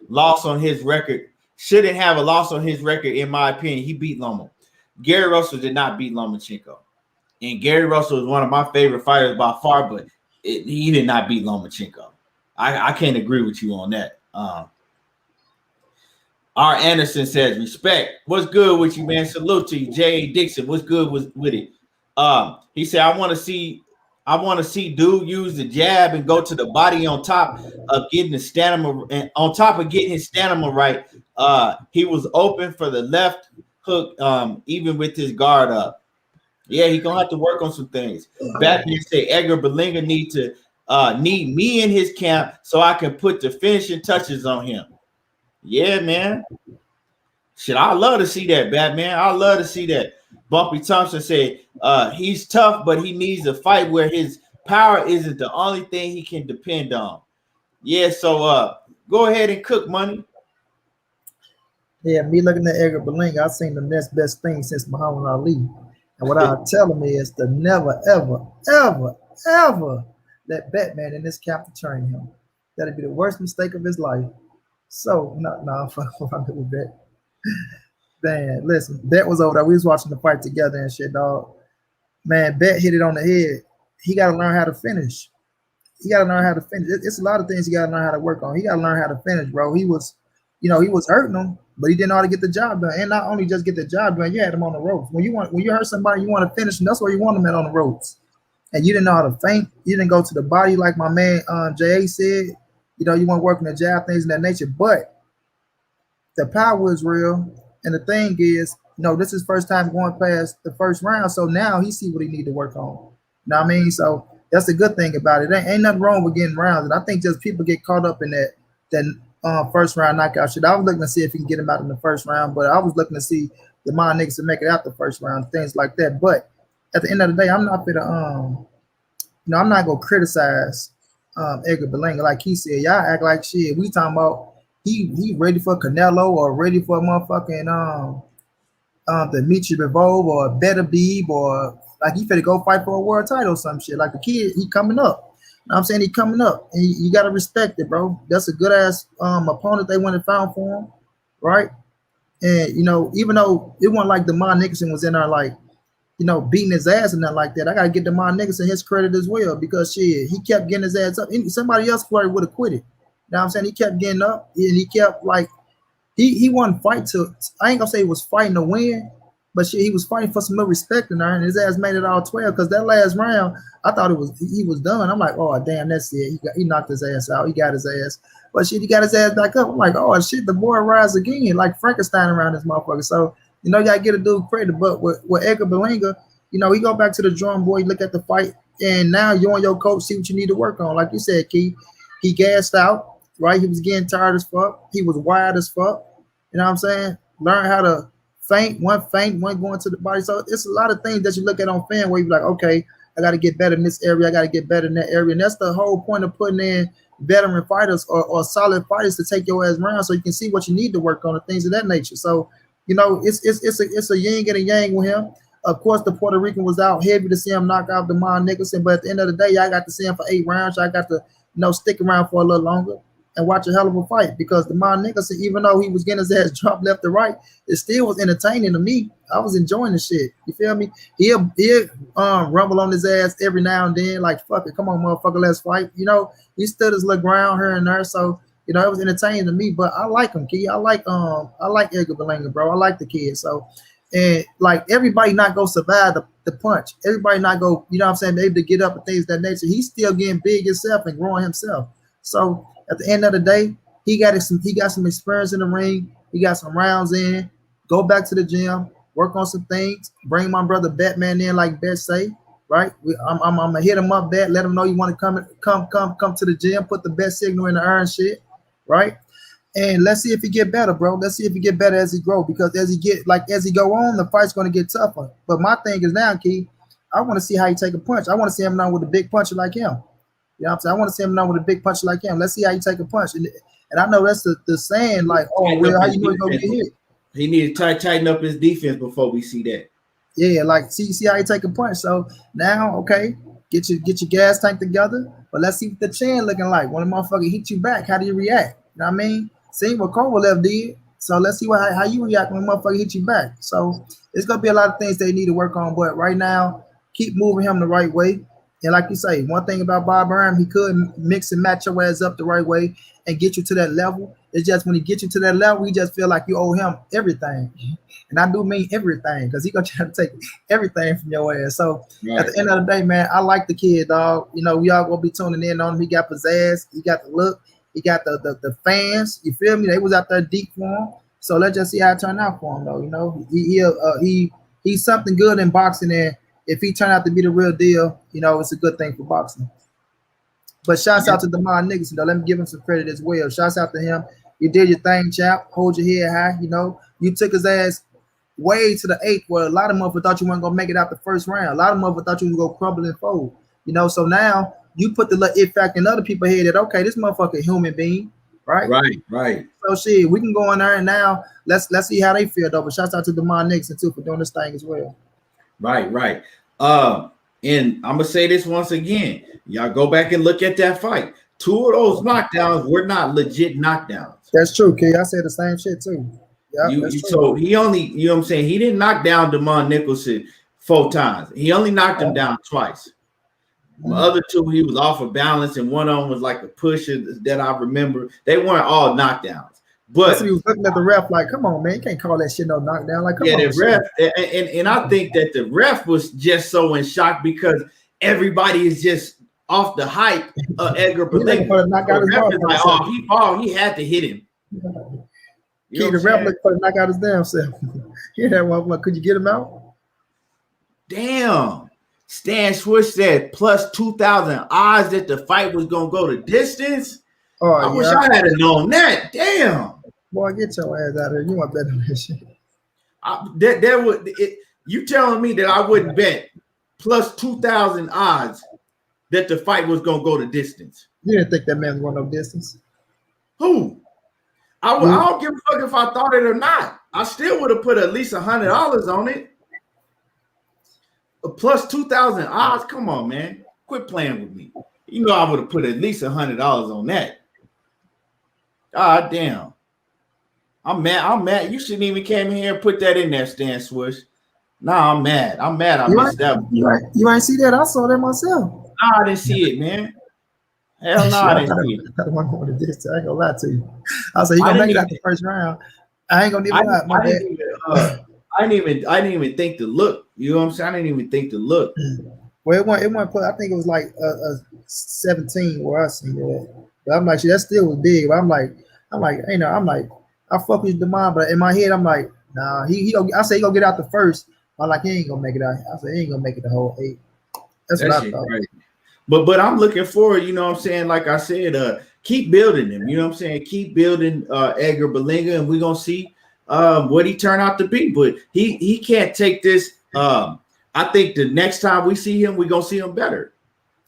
A: loss on his record. Shouldn't have a loss on his record, in my opinion. He beat Loma. Gary Russell did not beat Lomachenko. And Gary Russell is one of my favorite fighters by far, but he did not beat Lomachenko. I can't agree with you on that. R. Anderson says, respect. What's good with you, man? Salute to you. J.A. Dixon, what's good with it? He said, I want to see dude use the jab and go to the body on top of getting the stamina, and on top of getting his stamina right. He was open for the left hook, even with his guard up. Yeah, he's gonna have to work on some things. Batman say Edgar Berlanga need me in his camp so I can put the finishing touches on him. Yeah, man. Shit, I love to see that, Batman. I love to see that. Bumpy Thompson said he's tough, but he needs a fight where his power isn't the only thing he can depend on. Yeah, so go ahead and cook, Money.
D: Yeah, me looking at Edgar Berlanga, I've seen the next best thing since Muhammad Ali. And what I'll tell him is to never, ever, ever, ever let Batman in this camp to train him. That'd be the worst mistake of his life. So, no, fuck with that. Man, listen, Bet was over there. We was watching the fight together and shit, dog. Man, Bet hit it on the head. He got to learn how to finish. It's a lot of things he got to learn how to work on. He got to learn how to finish, bro. He was hurting him, but he didn't know how to get the job done. And not only just get the job done, you had him on the ropes. When you hurt somebody, you want to finish, and that's where you want them at, on the ropes. And you didn't know how to feint. You didn't go to the body like my man J.A. said. You want to work on the jab, things of that nature. But the power is real. And the thing is, this is first time going past the first round. So now he see what he need to work on. You know what I mean? So that's the good thing about it. Ain't nothing wrong with getting rounds. And I think just people get caught up in that first round knockout shit. I was looking to see if he can get him out in the first round, but I was looking to see the my niggas to make it out the first round, things like that. But at the end of the day, I'm not gonna I'm not gonna criticize Edgar Berlanga like he said. Y'all act like shit. We talking about he ready for Canelo or ready for motherfucking Dimitri Bivol or Better Beeb, or like he finna go fight for a world title or some shit. Like the kid, he coming up. You know what I'm saying? He coming up, and you gotta respect it, bro. That's a good ass opponent they went and found for him, right? And even though it wasn't like DeMar Nicholson was in there like beating his ass and nothing like that, I gotta get DeMar Nicholson his credit as well, because shit, he kept getting his ass up. Somebody else probably would have quit it. You know what I'm saying? He kept getting up, and he kept like he wasn't fight to. I ain't gonna say he was fighting to win, but shit, he was fighting for some little respect in there, and his ass made it all 12. Because that last round, I thought he was done. I'm like, oh damn, that's it. He knocked his ass out. He got his ass, but shit, he got his ass back up. I'm like, oh shit, the boy rise again, like Frankenstein around this motherfucker. So you gotta get a dude credit. But with Edgar Berlanga, he go back to the drawing board. Look at the fight And now you and your coach see what you need to work on. Like you said, Key, he gassed out, right? He was getting tired as fuck. He was wired as fuck. You know what I'm saying? Learn how to feint, one going to the body. So it's a lot of things that you look at on film where you're like, okay, I got to get better in this area. I got to get better in that area. And that's the whole point of putting in veteran fighters or solid fighters to take your ass around so you can see what you need to work on and things of that nature. So, you know, it's a yin and a yang with him. Of course, the Puerto Rican was out heavy to see him knock out Demond Nicholson, but at the end of the day, I got to see him for 8 rounds. I got to, stick around for a little longer and watch a hell of a fight because Demond Nicholson, even though he was getting his ass dropped left to right, it still was entertaining to me. I was enjoying the shit. You feel me? He'll rumble on his ass every now and then, like, fuck it, come on, motherfucker, let's fight. He stood his little ground here and there, so it was entertaining to me. But I like him, Key. I like Edgar Berlanga, bro. I like the kid. So. And like everybody not go survive the punch. Everybody not go, able to get up and things of that nature. He's still getting big himself and growing himself. So at the end of the day, he got some experience in the ring. He got some rounds in. Go back to the gym, work on some things. Bring my brother Batman in, like Bet say, right? I'm gonna hit him up, Bet. Let him know you want to come to the gym. Put the best signal in the iron shit, right? And let's see if he get better, bro. Let's see if he get better as he grow, because as he go on, the fight's going to get tougher. But my thing is now, Key, I want to see how he take a punch. I want to see him now with a big puncher like him. You know what I'm saying? I want to see him now with a big puncher like him. Let's see how he take a punch. And I know that's the saying, like, oh, well, how you know he's going to get hit?
A: He need to tighten up his defense before we see that.
D: Yeah, like see how he take a punch. So now, okay, get your gas tank together. But let's see what the chin looking like. When a motherfucker hit you back, how do you react? You know what I mean? See what Kovalev did. So let's see how you react when a motherfucker hit you back. So it's gonna be a lot of things they need to work on. But right now, keep moving him the right way. And like you say, one thing about Bob Arum, he could mix and match your ass up the right way and get you to that level. It's just when he gets you to that level, he just feel like you owe him everything. And I do mean everything, because he gonna try to take everything from your ass. So at the end of the day, man, I like the kid, dog. We all gonna be tuning in on him. He got pizzazz, he got the look. He got the fans, you feel me? They was out there deep for him. So let's just see how it turned out for him, though. He's something good in boxing, and if he turned out to be the real deal, it's a good thing for boxing. But shouts out to Demond Nicholson, though. Let me give him some credit as well. Shouts out to him. You did your thing, chap. Hold your head high. You took his ass way to the 8th, where a lot of motherfuckers thought you weren't gonna make it out the first round. A lot of motherfuckers thought you was gonna crumble and fold. So now you put the it fact in other people's head that, okay, this motherfucker human being, right?
A: Right.
D: So shit, we can go in there and now let's see how they feel though. But shouts out to Demond Nicholson too for doing this thing as well.
A: Right. And I'm gonna say this once again. Y'all go back and look at that fight. 2 of those knockdowns were not legit knockdowns.
D: That's true, Key. I said the same shit too. Yeah,
A: so he only, you know what I'm saying? He didn't knock down Demond Nicholson 4 times. He only knocked him down twice. The other 2, he was off of balance, and one of them was like a push that I remember. They weren't all knockdowns. But
D: he was looking at the ref like, come on, man, you can't call that shit no knockdown. Like, come on,
A: the ref, and I think that the ref was just so in shock because everybody is just off the hype of Edgar Berlanga. He had to hit him.
D: The ref looked for to knock out his damn self. Hear that one? Could you get him out?
A: Damn. Stan Swish said plus 2,000 odds that the fight was gonna go the distance. Oh, I wish I had known that. Damn.
D: Boy, get your ass out of here. You want better than that shit.
A: You telling me that I wouldn't bet plus 2,000 odds that the fight was gonna go the distance?
D: You didn't think that man was going no distance?
A: Who? I don't give a fuck if I thought it or not. I still would have put at least $100 on it. Plus 2,000 odds. Come on, man. Quit playing with me. I would have put at least $100 on that. God damn. I'm mad. You shouldn't even came in here and put that in there, Stan Swish. Nah, I'm mad. I missed that one.
D: You ain't see that? I saw that myself.
A: Nah, I didn't see it, man. Hell no, I didn't see it.
D: I don't want to do this. I ain't gonna lie to you. I said, you gonna make it out the first round. I ain't gonna even lie. My bad.
A: I didn't even think to look. You know what I'm saying? I didn't even think to look.
D: Well, it went put. I think it was like 17 where I seen it. But I'm like, shit, that still was big. But I'm like, I fuck with Demond, but in my head, I'm like, nah, I say he gonna get out the first. I'm like, he ain't gonna make it out. I said he ain't gonna make it the whole 8. That's
A: That
D: what I
A: shit
D: thought.
A: crazy. But I'm looking forward, you know what I'm saying? Like I said, keep building him, you know what I'm saying? Keep building Edgar Berlanga, and we're gonna see what he turned out to be. But he can't take this. I think the next time we see him, we're gonna see him better.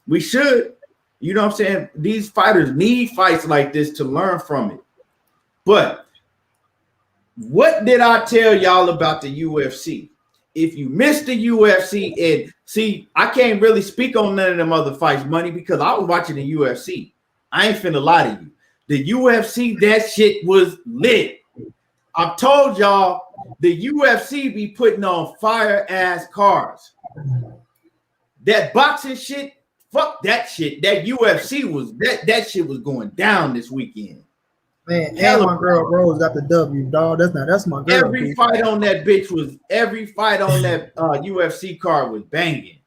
A: We should, you know what I'm saying? These fighters need fights like this to learn from it. But what did I tell y'all about the UFC? If you missed the UFC, and see, I can't really speak on none of them other fights, Money, because I was watching the UFC. I ain't finna lie to you. The UFC, that shit was lit. I've told y'all the UFC be putting on fire ass cards. That boxing shit, fuck that shit. That UFC was that shit was going down this weekend.
D: Man, and my girl Rose got the W, dog. That's my girl.
A: Every fight on that UFC card was banging.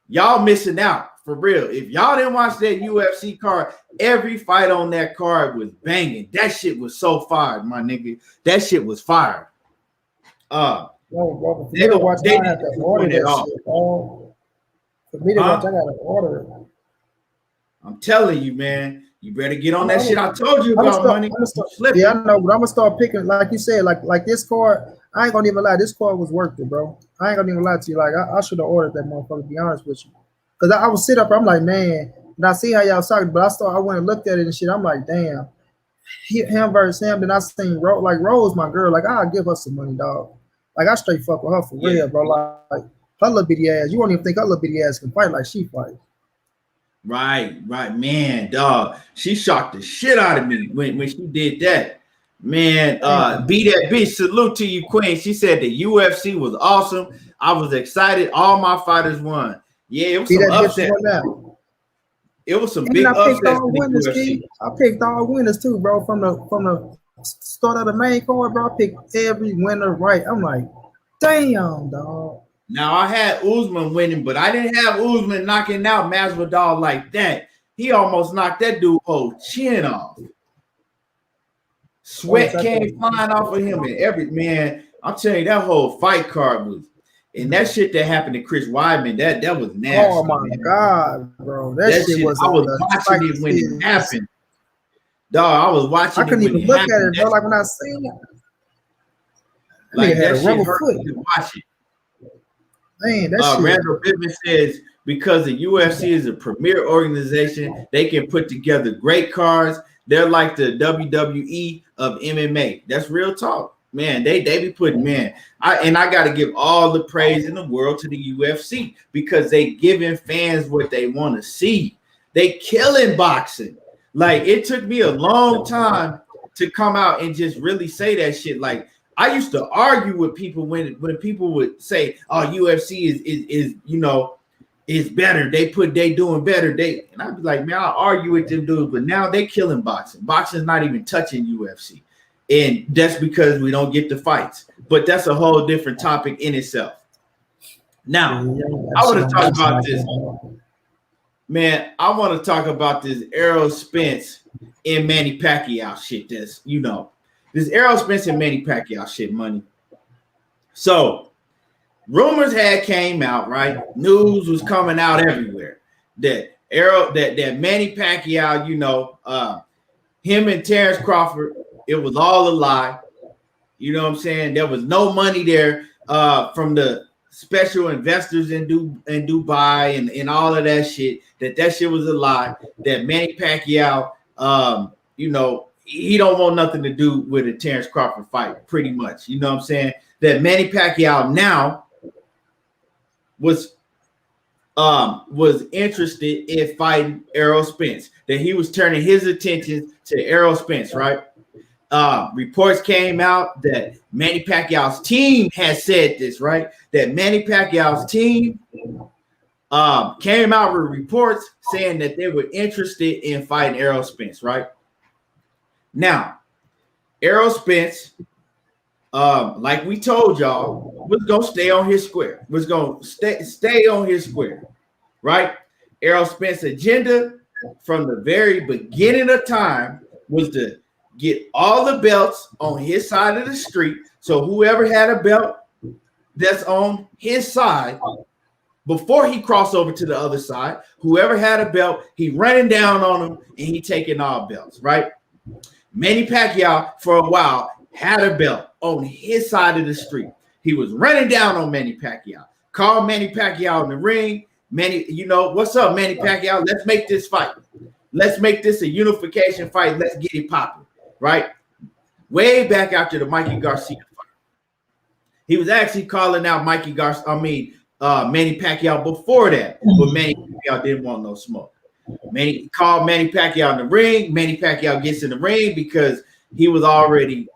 A: Y'all missing out for real. If y'all didn't watch that UFC card, every fight on that card was banging. That shit was so fired, my nigga. That shit was fired.
D: For me to watch, I had to order that shit, dog. For me to watch, I got to order it.
A: I'm telling you, man. You better get on that shit I told you about, Money.
D: Yeah, I know, but I'm gonna start picking, like you said, like this card. I ain't gonna even lie, this card was worth it, bro. I ain't gonna even lie to you. Like I should have ordered that motherfucker, to be honest with you. Cause I was sit up, I'm like, man, and I see how y'all talking, but I went and looked at it and shit. I'm like, damn, him versus him. Then I seen Rose, my girl. Like, I'll give her some money, dog. Like, I straight fuck with her for real, bro. Like her little bitty ass. You won't even think her little bitty ass can fight like she fight.
A: Right, man, dog. She shocked the shit out of me when she did that. Man, be that bitch. Salute to you, Queen. She said the UFC was awesome. I was excited. All my fighters won. Yeah, it was some upset. It was some big upsets.
D: I picked all winners too, bro. From the start of the main card, bro. I picked every winner right. I'm like, damn, dog.
A: Now, I had Usman winning, but I didn't have Usman knocking out Masvidal like that. He almost knocked that dude's whole chin off. Sweat came flying off of him, and man, I'm telling you, that whole fight card was, and that shit that happened to Chris Weidman, that was nasty.
D: Oh my God, bro, that shit was.
A: I was watching it when it happened. Dog, I was watching.
D: I couldn't even look at it, bro. Like when I seen it,
A: like that shit hurt to watch it.
D: Man, that
A: Randall Pittman says because the UFC is a premier organization, they can put together great cards. They're like the WWE of MMA. That's real talk, man. They be putting, man. I got to give all the praise in the world to the UFC because they giving fans what they want to see. They killing boxing. Like, it took me a long time to come out and just really say that shit. Like, I used to argue with people when people would say, "Oh, UFC is you know, is better. They doing better." And I'd be like, "Man, I'll argue with them dudes." But now they killing boxing. Boxing's not even touching UFC, and that's because we don't get the fights. But that's a whole different topic in itself. Now, I want to talk about this, man. I want to talk about this Errol Spence and Manny Pacquiao shit. That's, you know. This Errol Spence and Manny Pacquiao shit, Money. So, rumors had came out, right? News was coming out everywhere that Manny Pacquiao, you know, him and Terrence Crawford, it was all a lie. You know what I'm saying? There was no money there from the special investors in Dubai and all of that shit. That shit was a lie. That Manny Pacquiao, you know, he don't want nothing to do with a Terrence Crawford fight, pretty much. You know what I'm saying? That Manny Pacquiao now was interested in fighting Errol Spence. That he was turning his attention to Errol Spence, right? Reports came out that Manny Pacquiao's team has said this, right? That Manny Pacquiao's team came out with reports saying that they were interested in fighting Errol Spence, right? Now, Errol Spence, like we told y'all, was gonna stay on his square. Was gonna stay on his square, right? Errol Spence's agenda from the very beginning of time was to get all the belts on his side of the street. So whoever had a belt that's on his side before he crossed over to the other side, whoever had a belt, he running down on him and he taking all belts, right? Manny Pacquiao for a while had a belt on his side of the street. He was running down on Manny Pacquiao. Called Manny Pacquiao in the ring. Manny, what's up, Manny Pacquiao? Let's make this fight. Let's make this a unification fight. Let's get it popping, right? Way back after the Mikey Garcia fight. He was actually calling out Manny Pacquiao before that, but Manny Pacquiao didn't want no smoke. Manny called Manny Pacquiao in the ring. Manny Pacquiao gets in the ring because he was already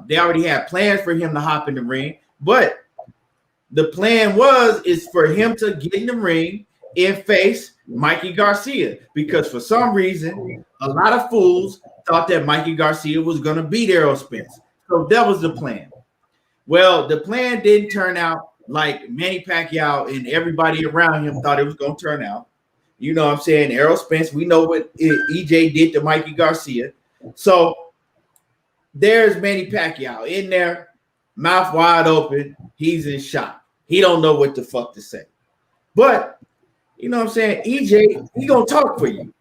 A: they already had plans for him to hop in the ring, but the plan is for him to get in the ring and face Mikey Garcia, because for some reason a lot of fools thought that Mikey Garcia was going to beat Errol Spence. So that was the plan. Well, the plan didn't turn out like Manny Pacquiao and everybody around him thought it was going to turn out. You know what I'm saying? Errol Spence, we know what EJ did to Mikey Garcia. So there's Manny Pacquiao in there, mouth wide open. He's in shock. He don't know what the fuck to say. But, you know what I'm saying? EJ, he going to talk for you.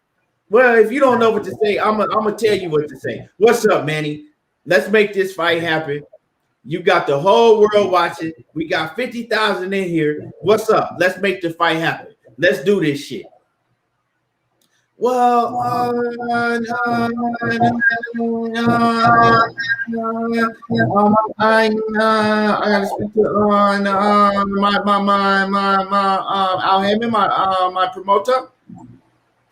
A: Well, if you don't know what to say, I'm going to tell you what to say. What's up, Manny? Let's make this fight happen. You got the whole world watching. We got 50,000 in here. What's up? Let's make the fight happen. Let's do this shit. Well, I gotta speak to my promoter.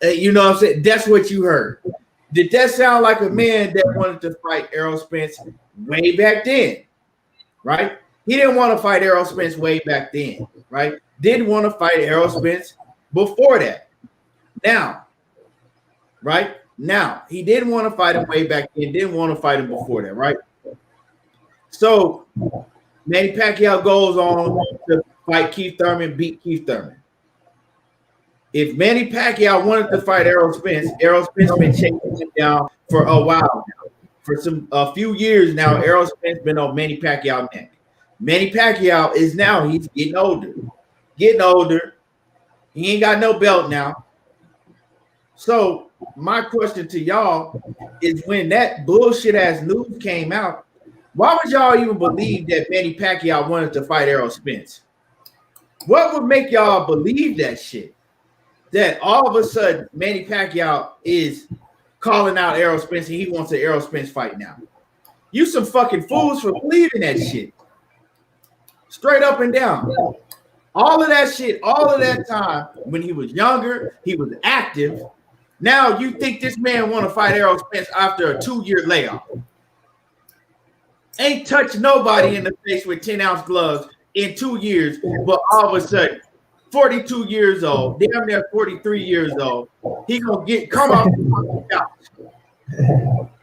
A: You know what I'm saying? That's what you heard. Did that sound like a man that wanted to fight Errol Spence way back then? Right? He didn't want to fight Errol Spence way back then, right? Didn't want to fight Errol Spence before that. Now, right? Now, he didn't want to fight him way back then, didn't want to fight him before that, right? So, Manny Pacquiao goes on to fight Keith Thurman, beat Keith Thurman. If Manny Pacquiao wanted to fight Errol Spence been chasing him down for a while now. For a few years now, Errol Spence been on Manny Pacquiao's neck. Manny Pacquiao he's getting older. He ain't got no belt now. So my question to y'all is, when that bullshit ass news came out, why would y'all even believe that Manny Pacquiao wanted to fight Errol Spence? What would make y'all believe that shit? That all of a sudden Manny Pacquiao is calling out Errol Spence and he wants an Errol Spence fight now. You some fucking fools for believing that shit. Straight up and down. All of that shit, all of that time when he was younger, he was active. Now you think this man want to fight Errol Spence after a 2-year layoff. Ain't touched nobody in the face with 10-ounce gloves in 2 years, but all of a sudden, 42 years old, damn near 43 years old, he gonna come off the couch.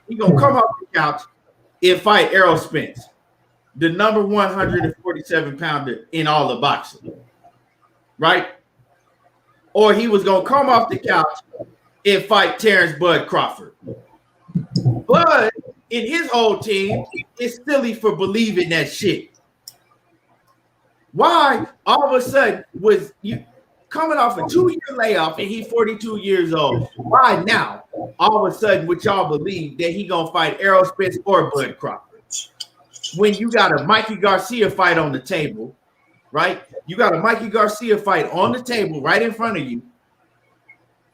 A: He gonna come off the couch and fight Errol Spence, the number 147-pounder in all of boxing, right? Or he was gonna come off the couch and fight Terrence Bud Crawford. Bud and his whole team is silly for believing that shit. Why all of a sudden was you coming off a 2-year layoff and he's 42 years old? Why now all of a sudden would y'all believe that he gonna fight Errol Spence or Bud Crawford? When you got a Mikey Garcia fight on the table, right? You got a Mikey Garcia fight on the table right in front of you.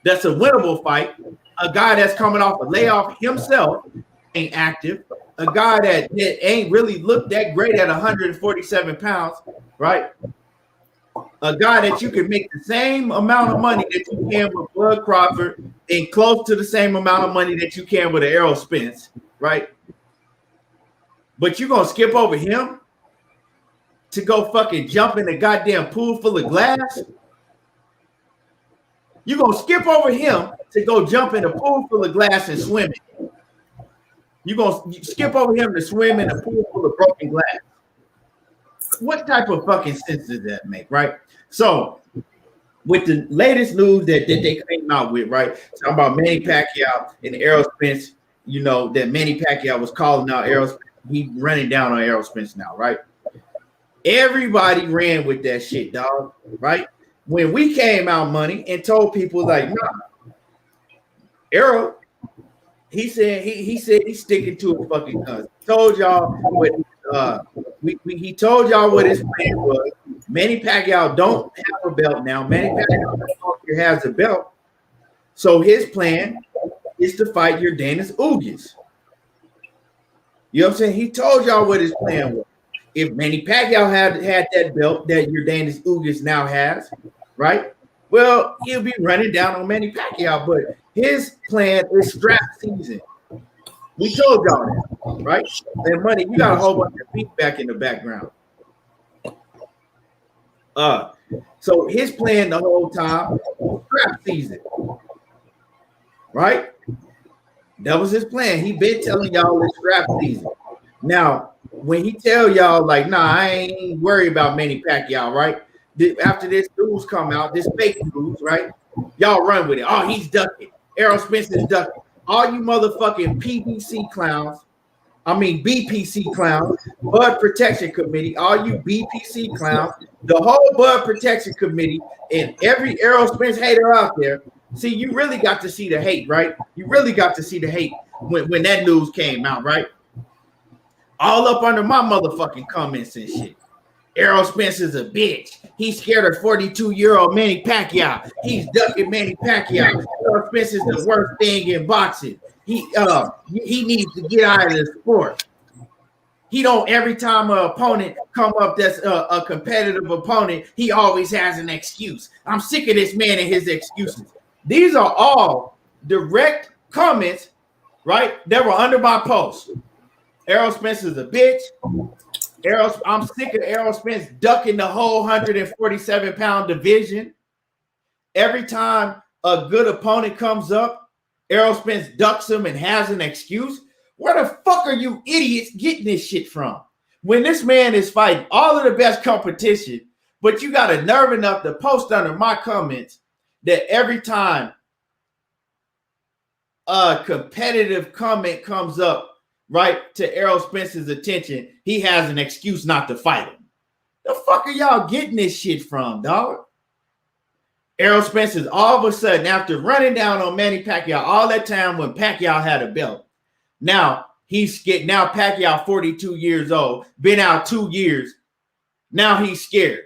A: That's a winnable fight. A guy that's coming off a layoff himself, ain't active. A guy that ain't really looked that great at 147 pounds, right? A guy that you can make the same amount of money that you can with Bud Crawford and close to the same amount of money that you can with an Errol Spence, right? But you gonna skip over him to go fucking jump in a goddamn pool full of glass? You gonna skip over him to go jump in a pool full of glass and swim in? You skip over him to swim in a pool full of broken glass? What type of fucking sense does that make, right? So, with the latest news that they came out with, right, talking about Manny Pacquiao and Errol Spence, you know, that Manny Pacquiao was calling out Errol Spence. He running down on Errol Spence now, right? Everybody ran with that shit, dog, right? when we came out money and told people like, nah, Errol, he said he's sticking to his fucking guns. He told y'all what he told y'all what his plan was. Manny Pacquiao don't have a belt now. Manny Pacquiao no longer has a belt. So his plan is to fight your Dennis Ugas. You know what I'm saying? He told y'all what his plan was. If Manny Pacquiao had that belt that your Dennis Ugas now has, right? Well, he'll be running down on Manny Pacquiao, but his plan is strap season. We told y'all that, right? And money, you got a whole bunch of feedback in the background. So his plan the whole time, strap season, right? That was his plan. He been telling y'all it's strap season. Now, when he tell y'all like, nah, I ain't worried about Manny Pacquiao, right? After this news come out, this fake news, right? Y'all run with it. Oh, he's ducking. Errol Spence is ducking. All you motherfucking BPC clowns, Bud Protection Committee, all you BPC clowns, the whole Bud Protection Committee, and every Errol Spence hater out there. See, you really got to see the hate, right? You really got to see the hate when that news came out, right? All up under my motherfucking comments and shit. Errol Spence is a bitch. He's scared of 42-year-old Manny Pacquiao. He's ducking Manny Pacquiao. Errol Spence is the worst thing in boxing. He needs to get out of the sport. He don't, every time an opponent come up that's a competitive opponent, he always has an excuse. I'm sick of this man and his excuses. These are all direct comments, right, that were under my post. Errol Spence is a bitch. I'm sick of Errol Spence ducking the whole 147-pound division. Every time a good opponent comes up, Errol Spence ducks him and has an excuse. Where the fuck are you idiots getting this shit from? When this man is fighting all of the best competition, but you got a nerve enough to post under my comments that every time a competitive comment comes up, right, to Errol Spence's attention, he has an excuse not to fight him. The fuck are y'all getting this shit from, dog? Errol Spence is all of a sudden, after running down on Manny Pacquiao all that time when Pacquiao had a belt, now Pacquiao 42 years old, been out 2 years. Now he's scared.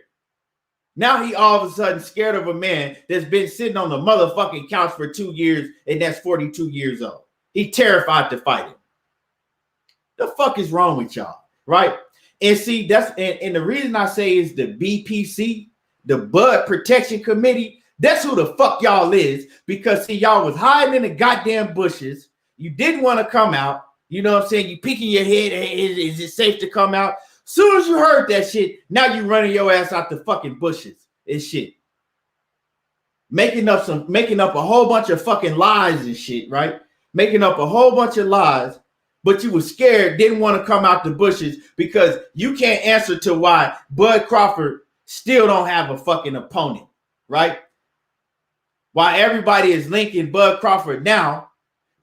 A: Now he all of a sudden scared of a man that's been sitting on the motherfucking couch for 2 years and that's 42 years old. He terrified to fight him. The fuck is wrong with y'all, right? And see, that's and the reason I say is the BPC, the Bud Protection Committee, that's who the fuck y'all is, because see, y'all was hiding in the goddamn bushes. You didn't want to come out. You know what I'm saying? You peeking your head. Is it safe to come out? Soon as you heard that shit, now you running your ass out the fucking bushes and shit. Making up a whole bunch of fucking lies and shit, right? Making up a whole bunch of lies. But you were scared, didn't want to come out the bushes because you can't answer to why Bud Crawford still don't have a fucking opponent, right? Why everybody is linking Bud Crawford now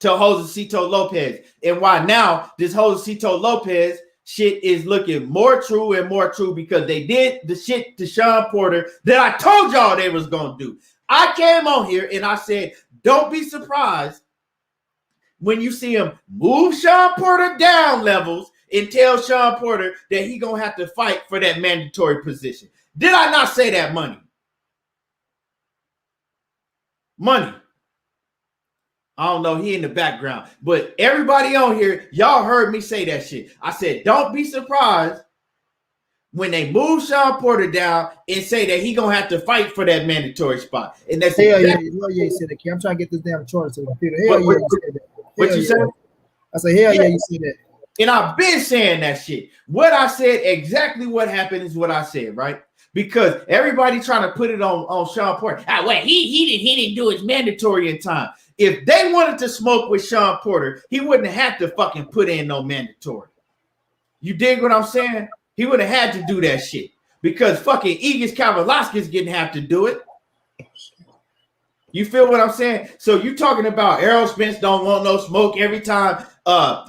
A: to Josecito Lopez, and why now this Josecito Lopez shit is looking more true and more true because they did the shit to Sean Porter that I told y'all they was going to do. I came on here and I said, don't be surprised when you see him move Sean Porter down levels and tell Sean Porter that he gonna have to fight for that mandatory position. Did I not say that, Money? Money. I don't know, he in the background. But everybody on here, y'all heard me say that shit. I said, don't be surprised when they move Sean Porter down and say that he gonna have to fight for that mandatory spot. And that's
D: hell exactly yeah, you said that. I'm trying to get this damn chart to the computer. Hell yeah, you said that.
A: What you said?
D: I said, hell yeah, you said that.
A: And I've been saying that shit. What I said, exactly what happened is what I said, right? Because everybody trying to put it on Sean Porter. Wait, he didn't do his mandatory in time. If they wanted to smoke with Sean Porter, he wouldn't have to fucking put in no mandatory. You dig what I'm saying? He would have had to do that shit because fucking Igis Kavalaskis didn't have to do it. You feel what I'm saying? So you talking about Errol Spence don't want no smoke every time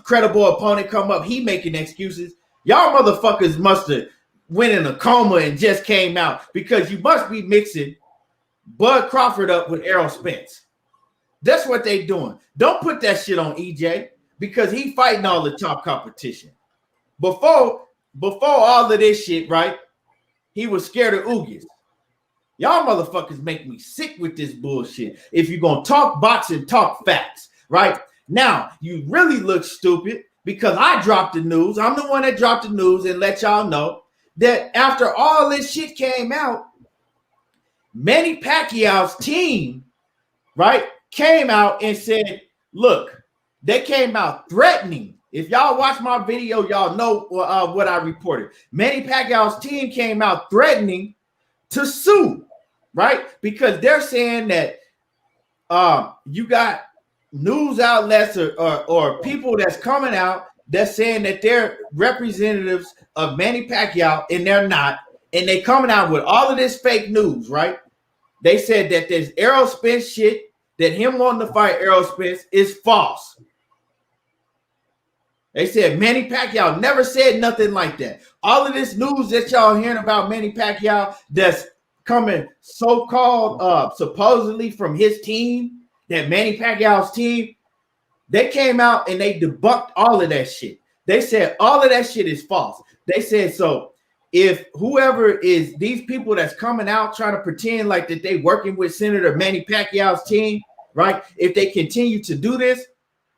A: credible opponent come up, he making excuses. Y'all motherfuckers must have went in a coma and just came out because you must be mixing Bud Crawford up with Errol Spence. That's what they doing. Don't put that shit on EJ because he fighting all the top competition. Before all of this shit, right? He was scared of Oogies. Y'all motherfuckers make me sick with this bullshit. If you're going to talk boxing, talk facts, right? Now, you really look stupid because I dropped the news. I'm the one that dropped the news and let y'all know that after all this shit came out, Manny Pacquiao's team, right, came out and said, look, they came out threatening. If y'all watch my video, y'all know what I reported. Manny Pacquiao's team came out threatening to sue, right? Because they're saying that you got news outlets or people that's coming out that's saying that they're representatives of Manny Pacquiao and they're not. And they coming out with all of this fake news, right? They said that there's Errol Spence shit, that him wanting to fight Errol Spence is false. They said Manny Pacquiao never said nothing like that. All of this news that y'all hearing about Manny Pacquiao that's coming so-called supposedly from his team, that Manny Pacquiao's team, they came out and they debunked all of that shit. They said all of that shit is false. They said, so if whoever is these people that's coming out trying to pretend like that they working with Senator Manny Pacquiao's team, right? If they continue to do this,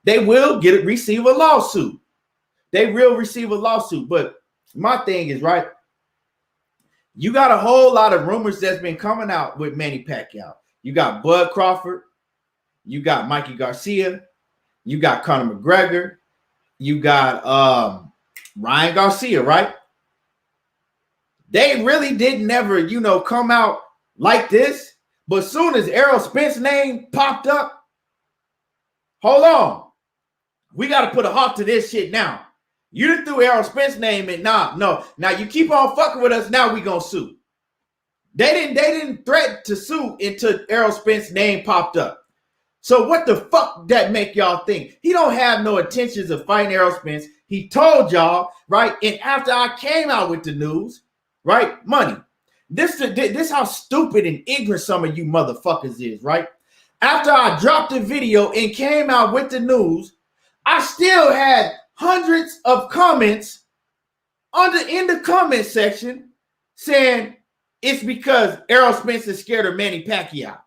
A: they will receive a lawsuit. They will receive a lawsuit. But my thing is, right, you got a whole lot of rumors that's been coming out with Manny Pacquiao. You got Bud Crawford. You got Mikey Garcia. You got Conor McGregor. You got Ryan Garcia, right? They really didn't never, come out like this. But soon as Errol Spence's name popped up, hold on. We got to put a halt to this shit now. You done threw Errol Spence's name in. No. Now you keep on fucking with us. Now we gonna sue. They didn't threaten to sue until Errol Spence's name popped up. So what the fuck that make y'all think? He don't have no intentions of fighting Errol Spence. He told y'all, right? And after I came out with the news, right? Money. This how stupid and ignorant some of you motherfuckers is, right? After I dropped the video and came out with the news, I still had hundreds of comments in the comment section saying it's because Errol Spence is scared of Manny Pacquiao.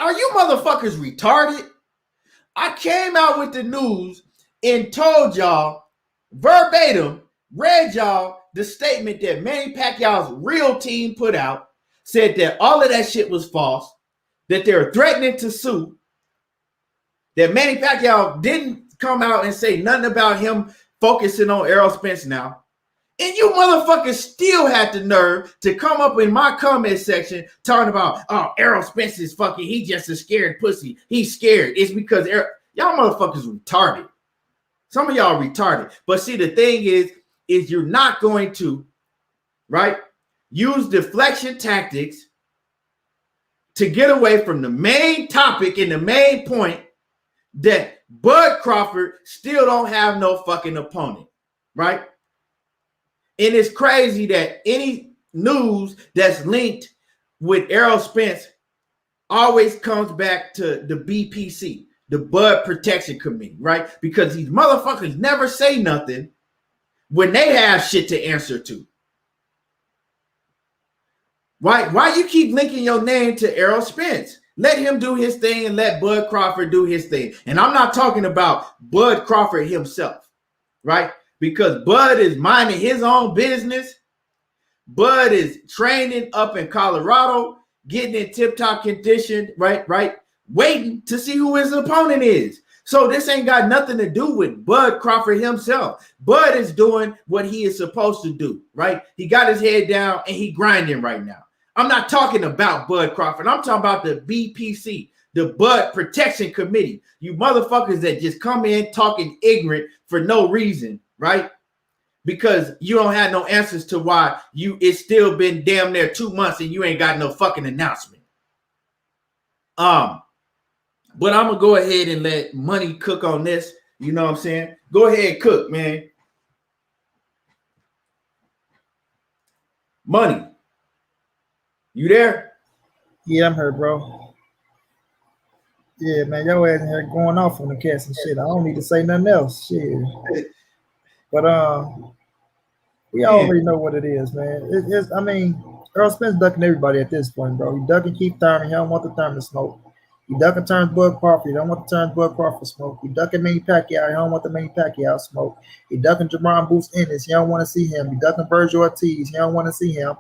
A: Are you motherfuckers retarded? I came out with the news and told y'all verbatim, read y'all the statement that Manny Pacquiao's real team put out, said that all of that shit was false, that they're threatening to sue, that Manny Pacquiao didn't come out and say nothing about him focusing on Errol Spence now. And you motherfuckers still had the nerve to come up in my comment section talking about, oh, Errol Spence is fucking, he just a scared pussy. He's scared. It's because y'all motherfuckers retarded. Some of y'all retarded. But see, the thing is you're not going to, right, use deflection tactics to get away from the main topic and the main point that Bud Crawford still don't have no fucking opponent, right? And it's crazy that any news that's linked with Errol Spence always comes back to the BPC, the Bud Protection Committe, right? Because these motherfuckers never say nothing when they have shit to answer to. Why you keep linking your name to Errol Spence? Let him do his thing and let Bud Crawford do his thing. And I'm not talking about Bud Crawford himself, right? Because Bud is minding his own business. Bud is training up in Colorado, getting in tip-top condition, right? Waiting to see who his opponent is. So this ain't got nothing to do with Bud Crawford himself. Bud is doing what he is supposed to do, right? He got his head down and he grinding right now. I'm not talking about Bud Crawford. I'm talking about the BPC, the Bud Protection Committe. You motherfuckers that just come in talking ignorant for no reason, right? Because you don't have no answers to why it's still been damn near 2 months and you ain't got no fucking announcement. But I'm gonna go ahead and let Money cook on this. You know what I'm saying? Go ahead, cook, man. Money. You there?
D: Yeah, I'm here, bro. Yeah, man, your ass in here going off on the cats and shit. I don't need to say nothing else. Shit. But we
A: Man,
D: already know what it is, man. It's I mean, Errol Spence ducking everybody at this point, bro. He ducking Keith Thurman. He don't want the Thurman smoke. He ducking Bud Crawford. He don't want the Bud Crawford smoke. He ducking Manny Pacquiao. He don't want the Manny Pacquiao smoke. He ducking Jaron Boots Ennis. He don't want to see him. He ducking Virgil Ortiz. He don't want to see him.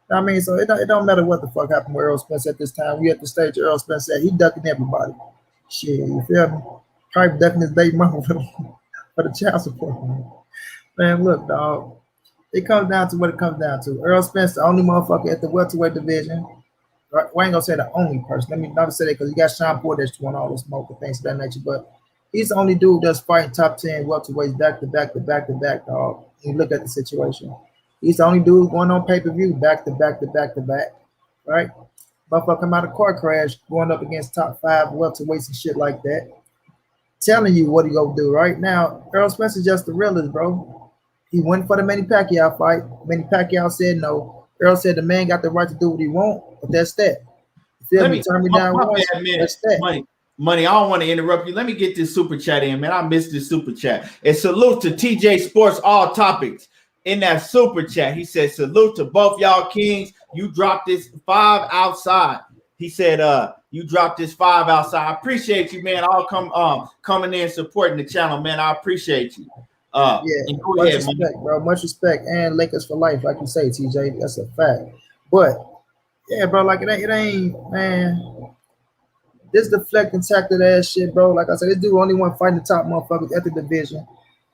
D: I mean, so it don't matter what the fuck happened with Errol Spence at this time. We at the stage Errol Spence said he ducking everybody. Shit, you feel me? Probably ducking his baby mama for the child support. Man, look, dog. It comes down to what it comes down to. Errol Spence, the only motherfucker at the welterweight division. Right? Well, I ain't gonna say the only person. Let me not say that because you got Sean Porter that's doing all the smoke and things of that nature. But he's the only dude that's fighting top 10 welterweights back to back to back to back, dog. You look at the situation. He's the only dude going on pay-per-view back to back to back to back. Right? Motherfucker come out of car crash going up against top 5 welterweights and shit like that. Telling you what he gonna do right now. Errol Spence is just the realest, bro. He went for the Manny Pacquiao fight. Manny Pacquiao said no. Errol said the man got the right to do what he want, but that's that. You feel me? Turn me down once. That's that.
A: Money, I don't want to interrupt you. Let me get this super chat in, man. I missed this super chat. And salute to TJ Sports All Topics. In that super chat, he said, salute to both y'all kings. You dropped this 5 outside. He said, you dropped this 5 outside. I appreciate you, man. I'll coming in supporting the channel, man. I appreciate you.
D: Yeah, much respect, bro. Much respect, and Lakers for life, like you say, TJ. That's a fact. But yeah, bro, like it ain't, man. This deflecting tactic ass shit, bro. Like I said, this dude only one fighting the top motherfuckers at the division.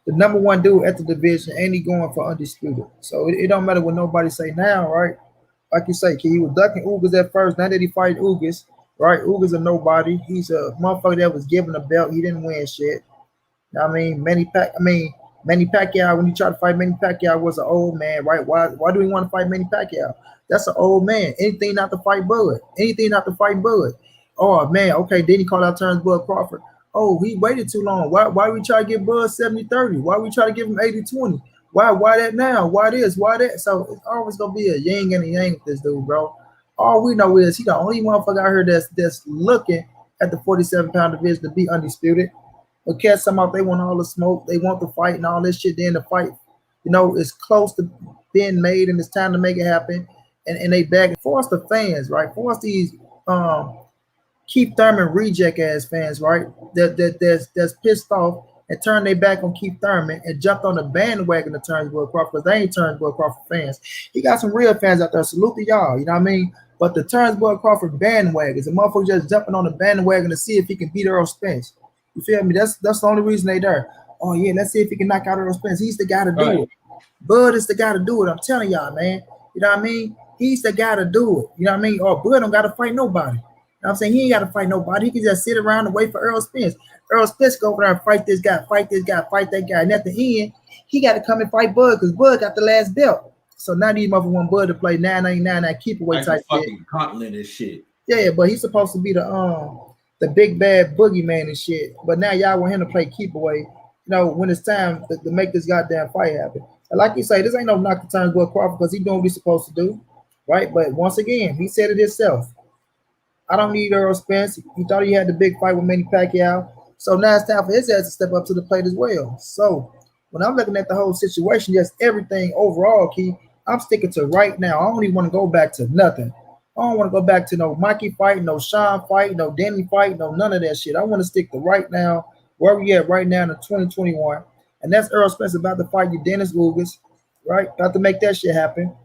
D: The number one dude at the division, and he going for undisputed. So it don't matter what nobody say now, right? Like you say, he was ducking Ugas at first. Now that he fight Ugas, right? Ugas a nobody. He's a motherfucker that was given a belt. He didn't win shit. I mean, Manny Pacquiao, when he tried to fight Manny Pacquiao, was an old man, right? Why do we want to fight Manny Pacquiao? That's an old man. Anything not to fight Bud. Anything not to fight Bud. Oh, man, okay, then he called out Bud Crawford. Oh, he waited too long. Why we try to give Bud 70-30? Why we try to give him 80-20? Why that now? Why this? Why that? So it's always going to be a yin and a yang with this dude, bro. All we know is he the only motherfucker out here that's looking at the 47-pound division to be undisputed. But cats some out, they want all the smoke, they want the fight and all this shit. Then the fight, is close to being made and it's time to make it happen. And they back and force the fans, right? Force these Keith Thurman reject ass fans, right? That's pissed off and turned their back on Keith Thurman and jumped on the bandwagon of Bud Crawford because they ain't Bud Crawford fans. He got some real fans out there. Salute to y'all, you know what I mean? But the Bud Crawford bandwagon, the motherfucker just jumping on the bandwagon to see if he can beat Errol Spence. You feel me? That's the only reason they there. Oh yeah, let's see if he can knock out Errol Spence. He's the guy to do it. Bud is the guy to do it. I'm telling y'all, man. You know what I mean? He's the guy to do it. You know what I mean? Or Bud don't got to fight nobody. You know what I'm saying? He ain't got to fight nobody. He can just sit around and wait for Errol Spence. Errol Spence go over there and fight this guy, fight that guy. And at the end, he got to come and fight Bud because Bud got the last belt. So now these motherfuckers want Bud to play 999, that keep away type
A: fucking gauntlet and shit.
D: Yeah, but he's supposed to be the big bad boogeyman and shit. But now y'all want him to play keep away, when it's time to make this goddamn fight happen. And like you say, this ain't no Nakatani Bud Crawford because he's doing what he's supposed to do, right? But once again, he said it himself. I don't need Errol Spence. He thought he had the big fight with Manny Pacquiao. So now it's time for his ass to step up to the plate as well. So when I'm looking at the whole situation, just everything overall, Key, I'm sticking to right now. I don't even want to go back to nothing. I don't want to go back to no Mikey fight, no Sean fight, no Danny fight, no none of that shit. I want to stick to right now, where we at right now in 2021. And that's Errol Spence about to fight you, Dennis Ugas, right? About to make that shit happen.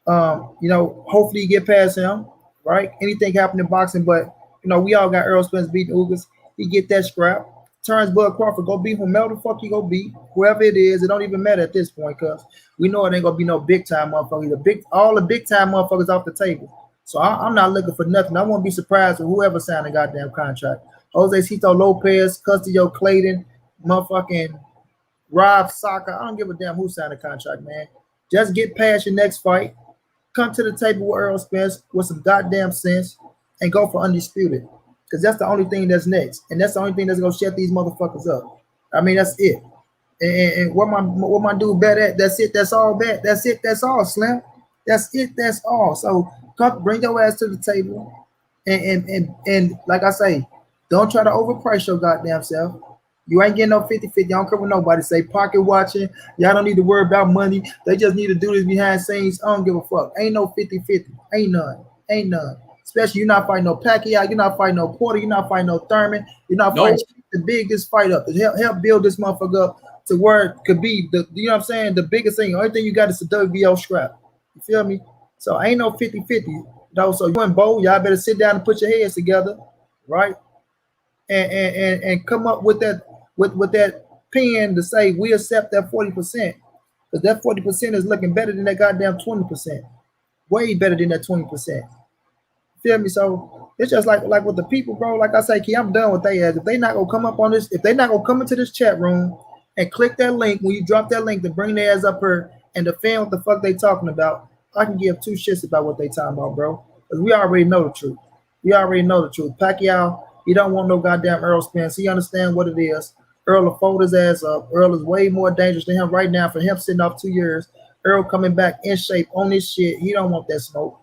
D: Hopefully you get past him, right? Anything happen in boxing, but we all got Errol Spence beating Ugas. He get that scrap. Turns Bud Crawford, go beat whomever the fuck he go beat, whoever it is. It don't even matter at this point, cause we know it ain't gonna be no big time motherfuckers. All the big time motherfuckers off the table. So I'm not looking for nothing. I won't be surprised if whoever signed a goddamn contract. Jose Cito Lopez, Custodio Clayton, motherfucking Rob Saka. I don't give a damn who signed a contract, man. Just get past your next fight. Come to the table with Errol Spence with some goddamn sense and go for undisputed. Because that's the only thing that's next. And that's the only thing that's going to shut these motherfuckers up. I mean, that's it. And what my dude bet at, that's it, that's all bet. That's it, that's all, Slim. That's it, that's all. So Come, bring your ass to the table, and like I say, don't try to overprice your goddamn self. You ain't getting no 50-50. I don't care what nobody say. Pocket watching. Y'all don't need to worry about money. They just need to do this behind scenes. I don't give a fuck. Ain't no 50-50. Ain't none. Ain't none. Especially you're not fighting no Pacquiao. You're not fighting no Porter. You're not fighting no Thurman. You're not fighting the biggest fight up. Help build this motherfucker up to where it could be the, you know what I'm saying, the biggest thing. The only thing you got is the WBO scrap. You feel me? So ain't no 50-50. No, so you and Bo, y'all better sit down and put your heads together, right? And come up with that with that pen to say we accept that 40%. Because that 40% is looking better than that goddamn 20%. Way better than that 20%. Feel me? So it's just like with the people, bro. Like I say, Key, I'm done with they ass. If they not gonna come up on this, if they not gonna come into this chat room and click that link when you drop that link to bring their ass up here and defend what the fuck they talking about, I can give two shits about what they talking about, bro. Because we already know the truth. We already know the truth. Pacquiao, he don't want no goddamn Errol Spence. He understand what it is. Errol will fold his ass up. Errol is way more dangerous than him right now for him sitting off 2 years. Errol coming back in shape on this shit. He don't want that smoke.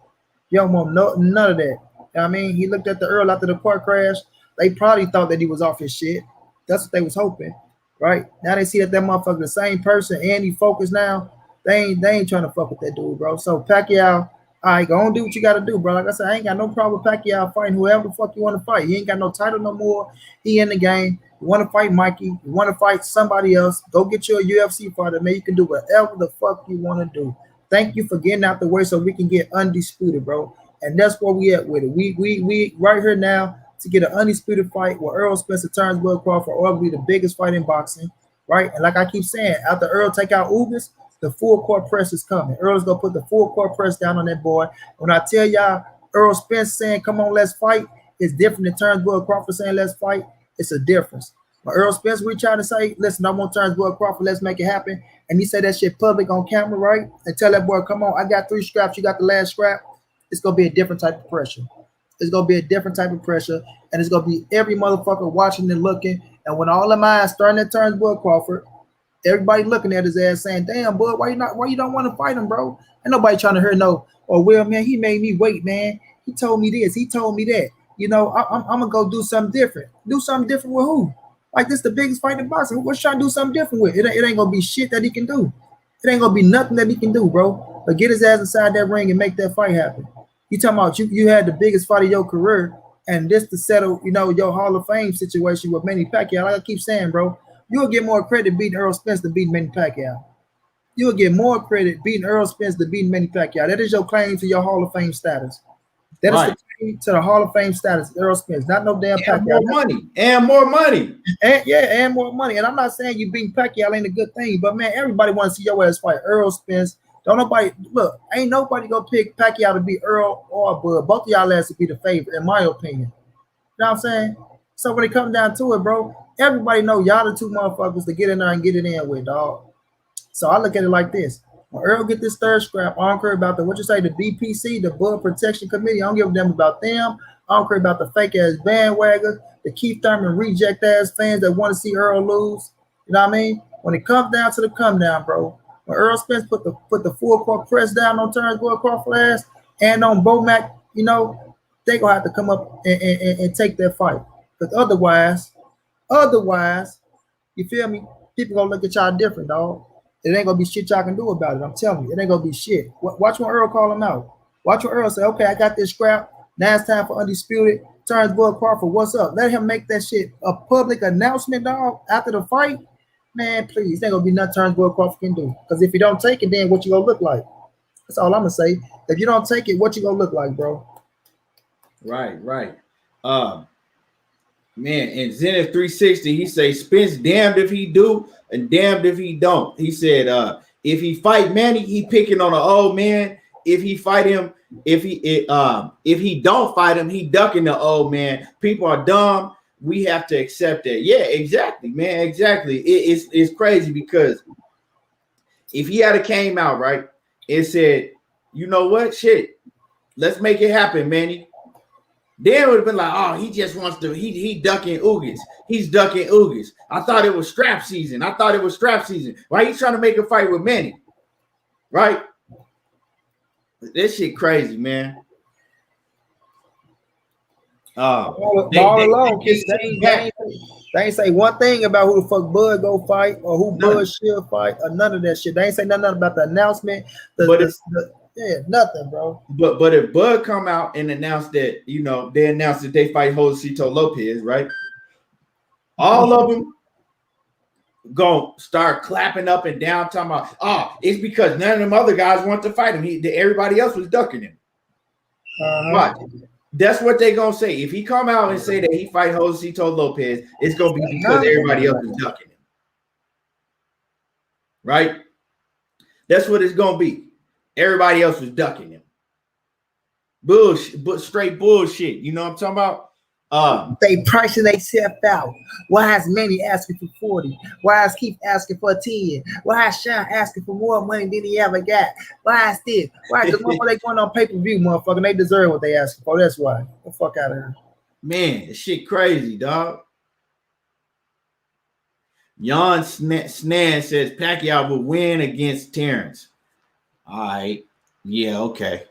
D: He don't want none of that. You know what I mean? He looked at the Errol after the car crash. They probably thought that he was off his shit. That's what they was hoping, right? Now they see that motherfucker the same person and he focused now. They ain't trying to fuck with that dude, bro. So Pacquiao, all right, go on, do what you got to do, bro. Like I said, I ain't got no problem with Pacquiao fighting whoever the fuck you want to fight. He ain't got no title no more. He in the game. You want to fight Mikey. You want to fight somebody else. Go get you a UFC fighter, man. You can do whatever the fuck you want to do. Thank you for getting out the way so we can get undisputed, bro. And that's where we at with it. We right here now to get an undisputed fight where Errol Spence turns Will Crawford, arguably the biggest fight in boxing, right? And like I keep saying, after Errol take out Ugas, the full court press is coming. Earl's gonna put the full court press down on that boy. When I tell y'all, Errol Spence saying, "Come on, let's fight," it's different than Turnbull Crawford saying, "Let's fight." It's a difference. But Errol Spence, we trying to say, "Listen, I want Turnbull Crawford. Let's make it happen." And he said that shit public on camera, right? And tell that boy, "Come on, I got 3 scraps. You got the last scrap." It's gonna be a different type of pressure. It's gonna be a different type of pressure, and it's gonna be every motherfucker watching and looking. And when all of mine starting at Turnbull Crawford, everybody looking at his ass saying, "Damn, boy, why you don't want to fight him, bro?" Ain't nobody trying to hear no, "Oh, well, man, he made me wait, man. He told me this, he told me that. You know, I'm gonna go do something different. Do something different with who? Like, this the biggest fight in boxing. What's trying to do something different with? It ain't gonna be shit that he can do. It ain't gonna be nothing that he can do, bro. But get his ass inside that ring and make that fight happen. You talking about you had the biggest fight of your career, and this to settle, you know, your Hall of Fame situation with Manny Pacquiao. Like I keep saying, bro, you'll get more credit beating Errol Spence than beating Manny Pacquiao. You'll get more credit beating Errol Spence than beating Manny Pacquiao. That is your claim to your Hall of Fame status. That is the claim to the Hall of Fame status, Errol Spence, not no damn Pacquiao.
A: More money. And more money.
D: And more money. And I'm not saying you beating Pacquiao ain't a good thing, but man, everybody wants to see your ass fight Errol Spence. Don't nobody look, ain't nobody gonna pick Pacquiao to beat Errol or Bud. Both of y'all ass to be the favorite, in my opinion. You know what I'm saying? So when it comes down to it, bro, everybody know y'all the two motherfuckers to get in there and get it in with, dog. So I look at it like this. When Errol get this third scrap, I don't care about the, what you say, the BPC, the Blood Protection Committee. I don't give a damn about them. I don't care about the fake-ass bandwagon, the Keith Thurman reject-ass fans that want to see Errol lose. You know what I mean? When it comes down to the come-down, bro, when Errol Spence put the full court press down on Turnbull Crawford ass and on Bomac, you know, they gonna have to come up and take that fight. Because otherwise, you feel me? People gonna look at y'all different, dog. It ain't gonna be shit y'all can do about it. I'm telling you, it ain't gonna be shit. Watch when Errol call him out. Watch when Errol say, "Okay, I got this scrap. Now it's time for undisputed." Turnbull Crawford, what's up? Let him make that shit a public announcement, dog, after the fight. Man, please, there ain't gonna be nothing Turnbull Crawford can do. Because if you don't take it, then what you gonna look like? That's all I'm gonna say. If you don't take it, what you gonna look like, bro?
A: Right. Man, in Zenith 360, he say Spence damned if he do and damned if he don't. He said, if he fight Manny, he picking on an old man. If he fight him, if he don't fight him, he ducking the old man. People are dumb. We have to accept that. Yeah, exactly, man. Exactly. It's crazy because if he had came out right and said, "You know what? Shit, let's make it happen, Manny." Then it would have been like, "Oh, he just wants to, he ducking Ugas. He's ducking Ugas. I thought it was strap season. Why you trying to make a fight with Manny?" Right? This shit crazy, man.
D: All along, they ain't say one thing about who the fuck Bud go fight or who Bud should fight or none of that shit. They ain't say nothing about the announcement. Nothing, bro.
A: But if Bud come out and announce that, they announced that they fight Josecito Lopez, right? All of them gonna start clapping up and down, talking about, it's because none of them other guys want to fight him. Everybody else was ducking him. Right. That's what they gonna say. If he come out and say that he fight Josecito Lopez, it's gonna be because everybody else is ducking him. Right? That's what it's gonna be. Everybody else was ducking him. Bullshit, but straight bullshit. You know what I'm talking about?
D: They pricing themselves out. Why is Manny asking for 40? Why is Keith asking for 10? Why is Sean asking for more money than he ever got? Why is this? Why? Because motherfucker, they going on pay-per-view, motherfucker. And they deserve what they asking for. That's why. Get the fuck out of here.
A: Man, this shit crazy, dog. Jan Snan says Pacquiao will win against Terrence. All right. Yeah, okay.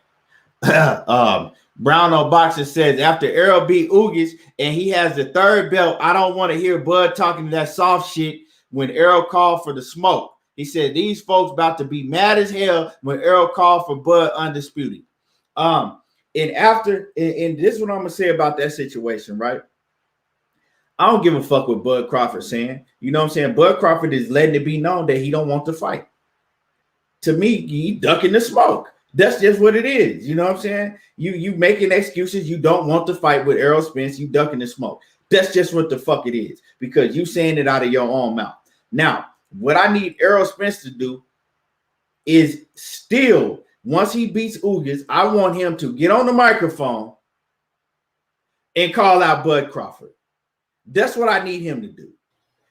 A: Brown Boxer says after Errol beat Ugas and he has the third belt, I don't want to hear Bud talking that soft shit when Errol called for the smoke. He said these folks about to be mad as hell when Errol called for Bud undisputed. And this is what I'm gonna say about that situation, right? I don't give a fuck what Bud Crawford saying. You know what I'm saying? Bud Crawford is letting it be known that he don't want to fight. To me, he ducking the smoke. That's just what it is. You know what I'm saying? You making excuses. You don't want to fight with Errol Spence. You ducking the smoke. That's just what the fuck it is because you saying it out of your own mouth. Now, what I need Errol Spence to do is still, once he beats Ugas, I want him to get on the microphone and call out Bud Crawford. That's what I need him to do.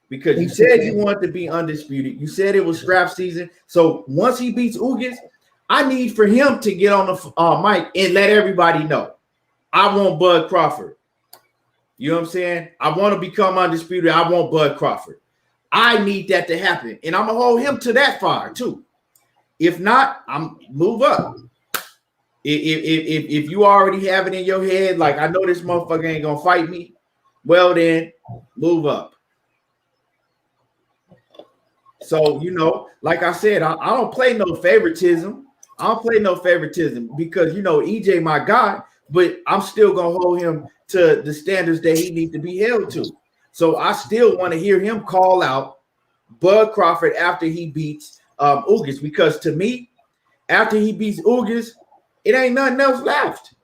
A: Because you said you wanted to be undisputed. You said it was strap season. So once he beats Ugas, I need for him to get on the mic and let everybody know. I want Bud Crawford. You know what I'm saying? I want to become undisputed. I want Bud Crawford. I need that to happen. And I'm going to hold him to that far too. If not, I'm move up. If you already have it in your head, like I know this motherfucker ain't going to fight me, well then, move up. So, like I said, I don't play no favoritism. I don't play no favoritism because, EJ my guy, but I'm still going to hold him to the standards that he needs to be held to. So I still want to hear him call out Bud Crawford after he beats Ugas because to me, after he beats Ugas, it ain't nothing else left.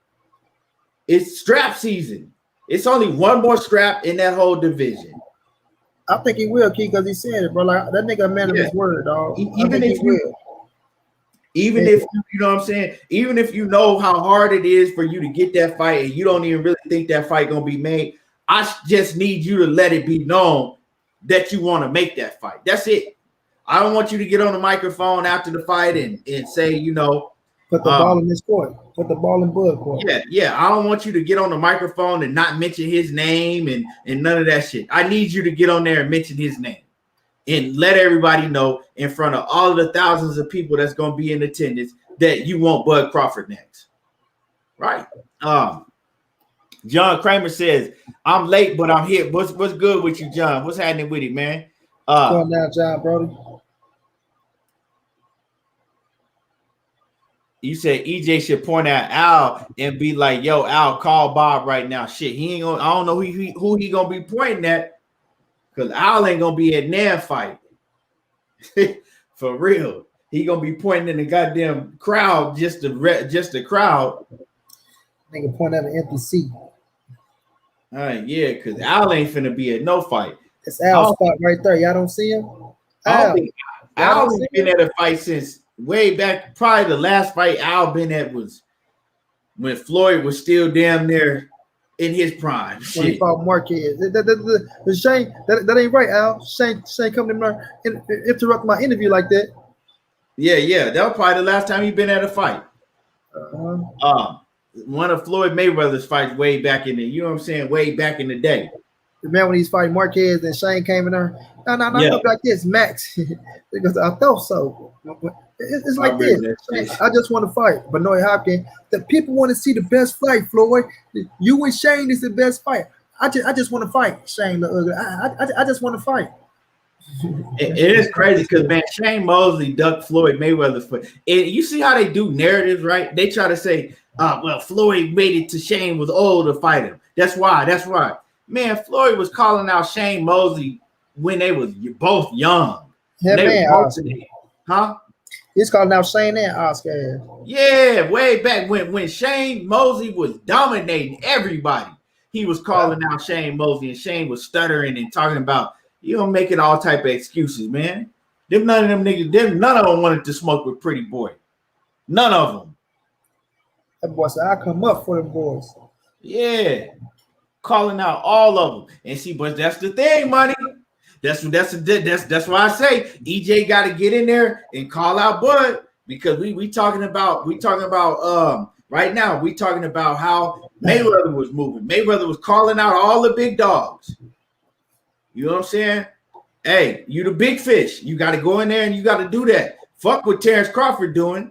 A: It's strap season. It's only one more strap in that whole division.
D: I think he will, Key, because he said it, bro. Like that nigga, a man of his word, dog.
A: Even if you know what I'm saying, even if you know how hard it is for you to get that fight, and you don't even really think that fight gonna be made, I just need you to let it be known that you want to make that fight. That's it. I don't want you to get on the microphone after the fight and say,
D: put the ball in this court. Put the ball in Bud court.
A: Yeah. I don't want you to get on the microphone and not mention his name and none of that shit. I need you to get on there and mention his name and let everybody know in front of all of the thousands of people that's going to be in attendance that you want Bud Crawford next. Right. John Kramer says, I'm late, but I'm here. What's good with you, John? What's happening with it, man?
D: What's going down, John, Brody?
A: You said EJ should point out Al and be like, yo, Al, call Bob right now. Shit, he ain't gonna, I don't know who he gonna be pointing at because Al ain't gonna be at Nan fight. For real. He gonna be pointing in the goddamn crowd, just the crowd.
D: Nigga point at an empty seat.
A: All right, yeah, because Al ain't finna be at no fight.
D: It's Al's spot right there. Y'all don't see him?
A: Al's been at a fight since way back. Probably the last fight Al been at was when Floyd was still damn near in his prime.
D: When he fought Marquez. Shane, that ain't right, Al. Shane coming in there and interrupt my interview like that.
A: Yeah. That was probably the last time he been at a fight. One of Floyd Mayweather's fights way back in the, way back in the day.
D: Remember when he's fighting Marquez and Shane came in there? No, like this, Max. Because I thought so. It's like this. I just want to fight. But Benoit Hopkins, the people want to see the best fight, Floyd. You and Shane is the best fight. I just want to fight, Shane. I just want to fight.
A: It is crazy because, man, Shane Mosley ducked Floyd Mayweather's foot. You see how they do narratives, right? They try to say, well, Floyd waited till Shane was old to fight him. That's why. Man, Floyd was calling out Shane Mosley when they was both young.
D: Yeah, man.
A: Huh?
D: He's calling out Shane and Oscar.
A: Yeah, way back when Shane Mosley was dominating everybody. He was calling out Shane Mosley, and Shane was stuttering and talking about, you know, making all type of excuses, man. None of them niggas, none of them wanted to smoke with Pretty Boy. None of them.
D: That boy said, I come up for them boys.
A: Yeah. Calling out all of them. And see, but that's the thing, money. That's why I say EJ got to get in there and call out Bud, because we talking about right now, we talking about how Mayweather was moving. Mayweather was calling out all the big dogs. You know what I'm saying? Hey, you the big fish. You got to go in there and you got to do that. Fuck what Terrence Crawford doing.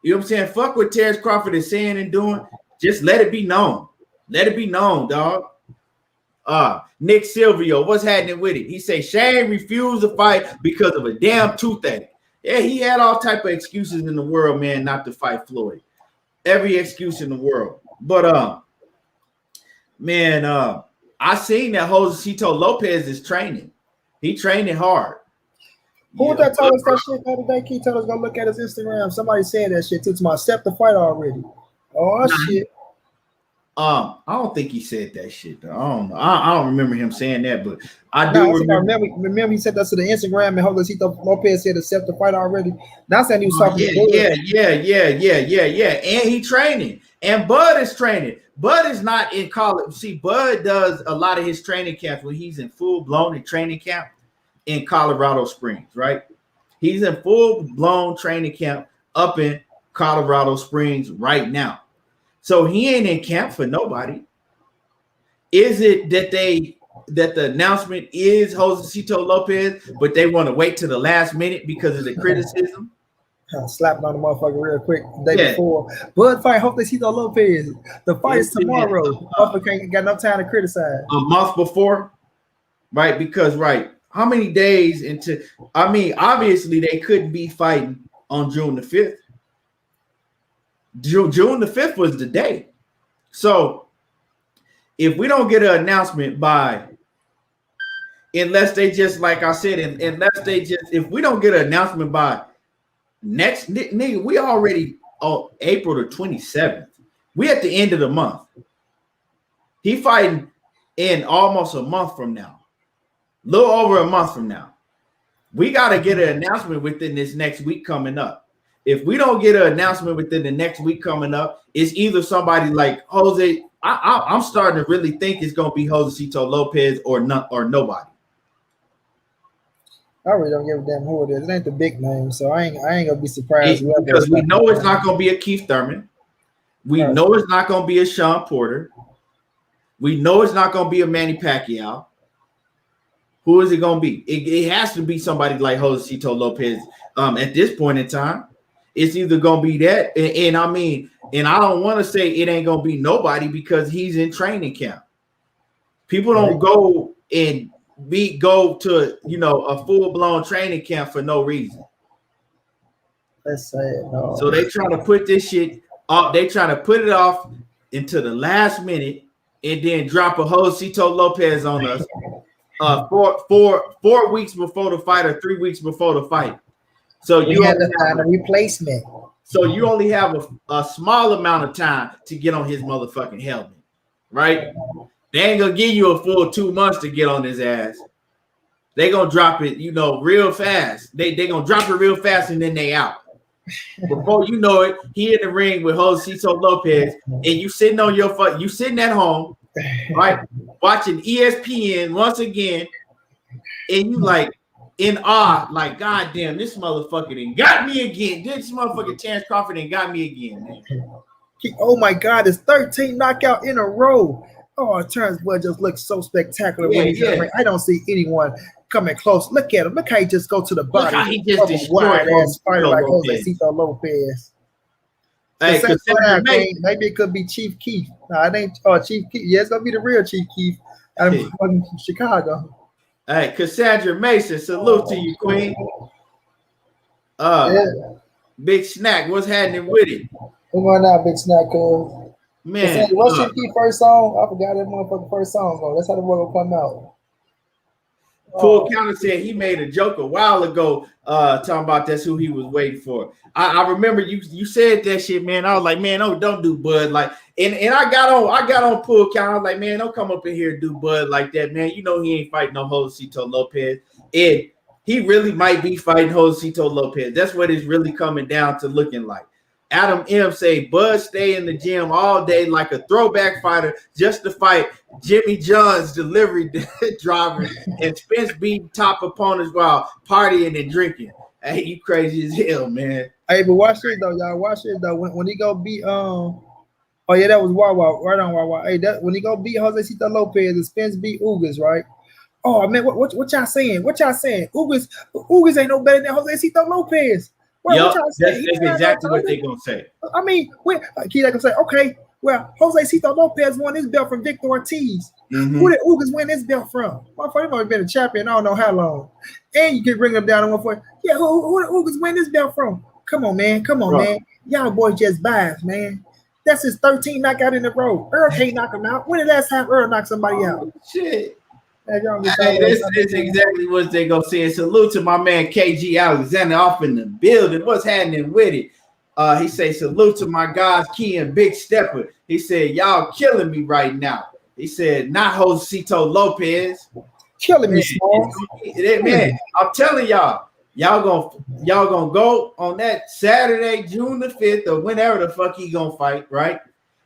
A: You know what I'm saying? Fuck what Terrence Crawford is saying and doing. Just let it be known. Let it be known, dog. Nick Silvio, what's happening with it? He say Shane refused to fight because of a damn toothache. Yeah, he had all type of excuses in the world, man, not to fight Floyd. Every excuse in the world. But man, I seen that Josecito Lopez is training. He training hard.
D: Who was that told us that shit the other day? He told us go look at his Instagram. Somebody said that shit too. To my accept the fight already. Oh shit.
A: I don't think he said that shit though. I don't remember him saying that, but I do remember.
D: Remember he said that to the Instagram, and Josecito Lopez said accept the fight already. That's how he was talking.
A: Yeah. And he training, and Bud is training. Bud is not in college. See, Bud does a lot of his training camps when he's in full blown training camp in Colorado Springs, right? He's in full blown training camp up in Colorado Springs right now. So he ain't in camp for nobody. Is it that the announcement is Josecito Lopez, but they want to wait to the last minute because of the criticism?
D: Slapping on the motherfucker real quick the day before. Bud fight Josecito Lopez. The fight is tomorrow. Motherfucker ain't got no time to criticize.
A: A month before, right? Because how many days into? I mean, obviously they couldn't be fighting on June the 5th. June the 5th was the day. So if we don't get an announcement unless they just, like I said, if we don't get an announcement by next, nigga, we already on April the 27th. We at the end of the month. He fighting in almost a month from now. A little over a month from now. We got to get an announcement within this next week coming up. If we don't get an announcement within the next week coming up, it's either somebody like Jose. I'm starting to really think it's going to be Josecito Lopez or nobody.
D: I really don't give a damn who it is. It ain't the big name, so I ain't gonna be surprised.
A: Because we know it's not going to be a Keith Thurman. We know it's not going to be a Sean Porter. We know it's not going to be a Manny Pacquiao. Who is it going to be? It has to be somebody like Josecito Lopez at this point in time. It's either gonna be that, and I don't want to say it ain't gonna be nobody because he's in training camp. People don't go to a full blown training camp for no reason.
D: Let's say it. No.
A: So they trying to put this shit off. They trying to put it off into the last minute and then drop a Josecito Lopez on us 4 weeks before the fight or 3 weeks before the fight. So you
D: have to find a replacement.
A: So you only have a small amount of time to get on his motherfucking helmet, right? They ain't gonna give you a full 2 months to get on his ass. They gonna drop it, real fast. They gonna drop it real fast and then they out. Before you know it, he in the ring with Josecito Lopez, and you sitting at home, right, watching ESPN once again, and you like. In awe, like, God damn, this motherfucker done got me again. This motherfucker Terrence Crawford done got me again, man.
D: Oh my God, it's 13 knockout in a row. Oh, Terrence Bud just looks so spectacular
A: Yeah,
D: when he's in the
A: yeah.
D: ring. I don't see anyone coming close. Look at him. Look how he just go to the
A: Look
D: body
A: how he just
D: of a
A: destroyed
D: wide-ass fighter like
A: Lopez.
D: Josecito Lopez.
A: Hey, Cassandra Mason.
D: Maybe it could be Chief Keef. No, it ain't Chief Keef. Yeah, it's going to be the real Chief Keef out of Chicago.
A: Hey, Cassandra Mason, salute to you, Queen.
D: Yeah.
A: Big Snack, what's happening with it?
D: Come on now, Big Snack, cuz.
A: Man,
D: what's Chief Keef first song? I forgot that motherfucking first song, though. That's how the world will come out.
A: Pool Counter said he made a joke a while ago talking about that's who he was waiting for. I remember you said that shit, man. I was like, man, don't do Bud like, and I got on Pool Counter. I was like, man, don't come up in here and do Bud like that, man. You know he ain't fighting no Josecito Lopez. And he really might be fighting Josecito Lopez. That's what it's really coming down to looking like. Adam M say Bud stay in the gym all day like a throwback fighter just to fight Jimmy John's delivery driver and Spence beat top opponents while partying and drinking. Hey, you crazy as hell, man.
D: Hey, but watch this though, y'all. Watch this though. When he go beat oh yeah, that was Wawa, right on Wawa. Hey, that when he go beat Josecito Lopez and Spence beat Ugas, right? Oh man, what y'all saying? What y'all saying? Ugas ain't no better than Josecito Lopez.
A: Well, that's exactly what they're gonna say.
D: I mean, Key gonna say, okay, well, Josecito Lopez won his belt from Victor Ortiz.
A: Mm-hmm.
D: Who did Ugas win his belt from? Motherfucker, he might have been a champion. I don't know how long. And you can bring him down to 140. Yeah, who did Ugas win his belt from? Come on, man. Man. Y'all boys just biased, man. That's his 13th knockout in a row. Earl can't knock him out. When did last time Earl knocked somebody out?
A: Shit. Hey, this is exactly what they gonna say. Salute to my man KG Alexander off in the building. What's happening with it? He say salute to my guys Key and Big Stepper. He said y'all killing me right now. He said not Josecito Lopez.
D: Killing me, small.
A: Man, I'm telling y'all gonna go on that Saturday, June the 5th, or whenever the fuck he gonna fight, right?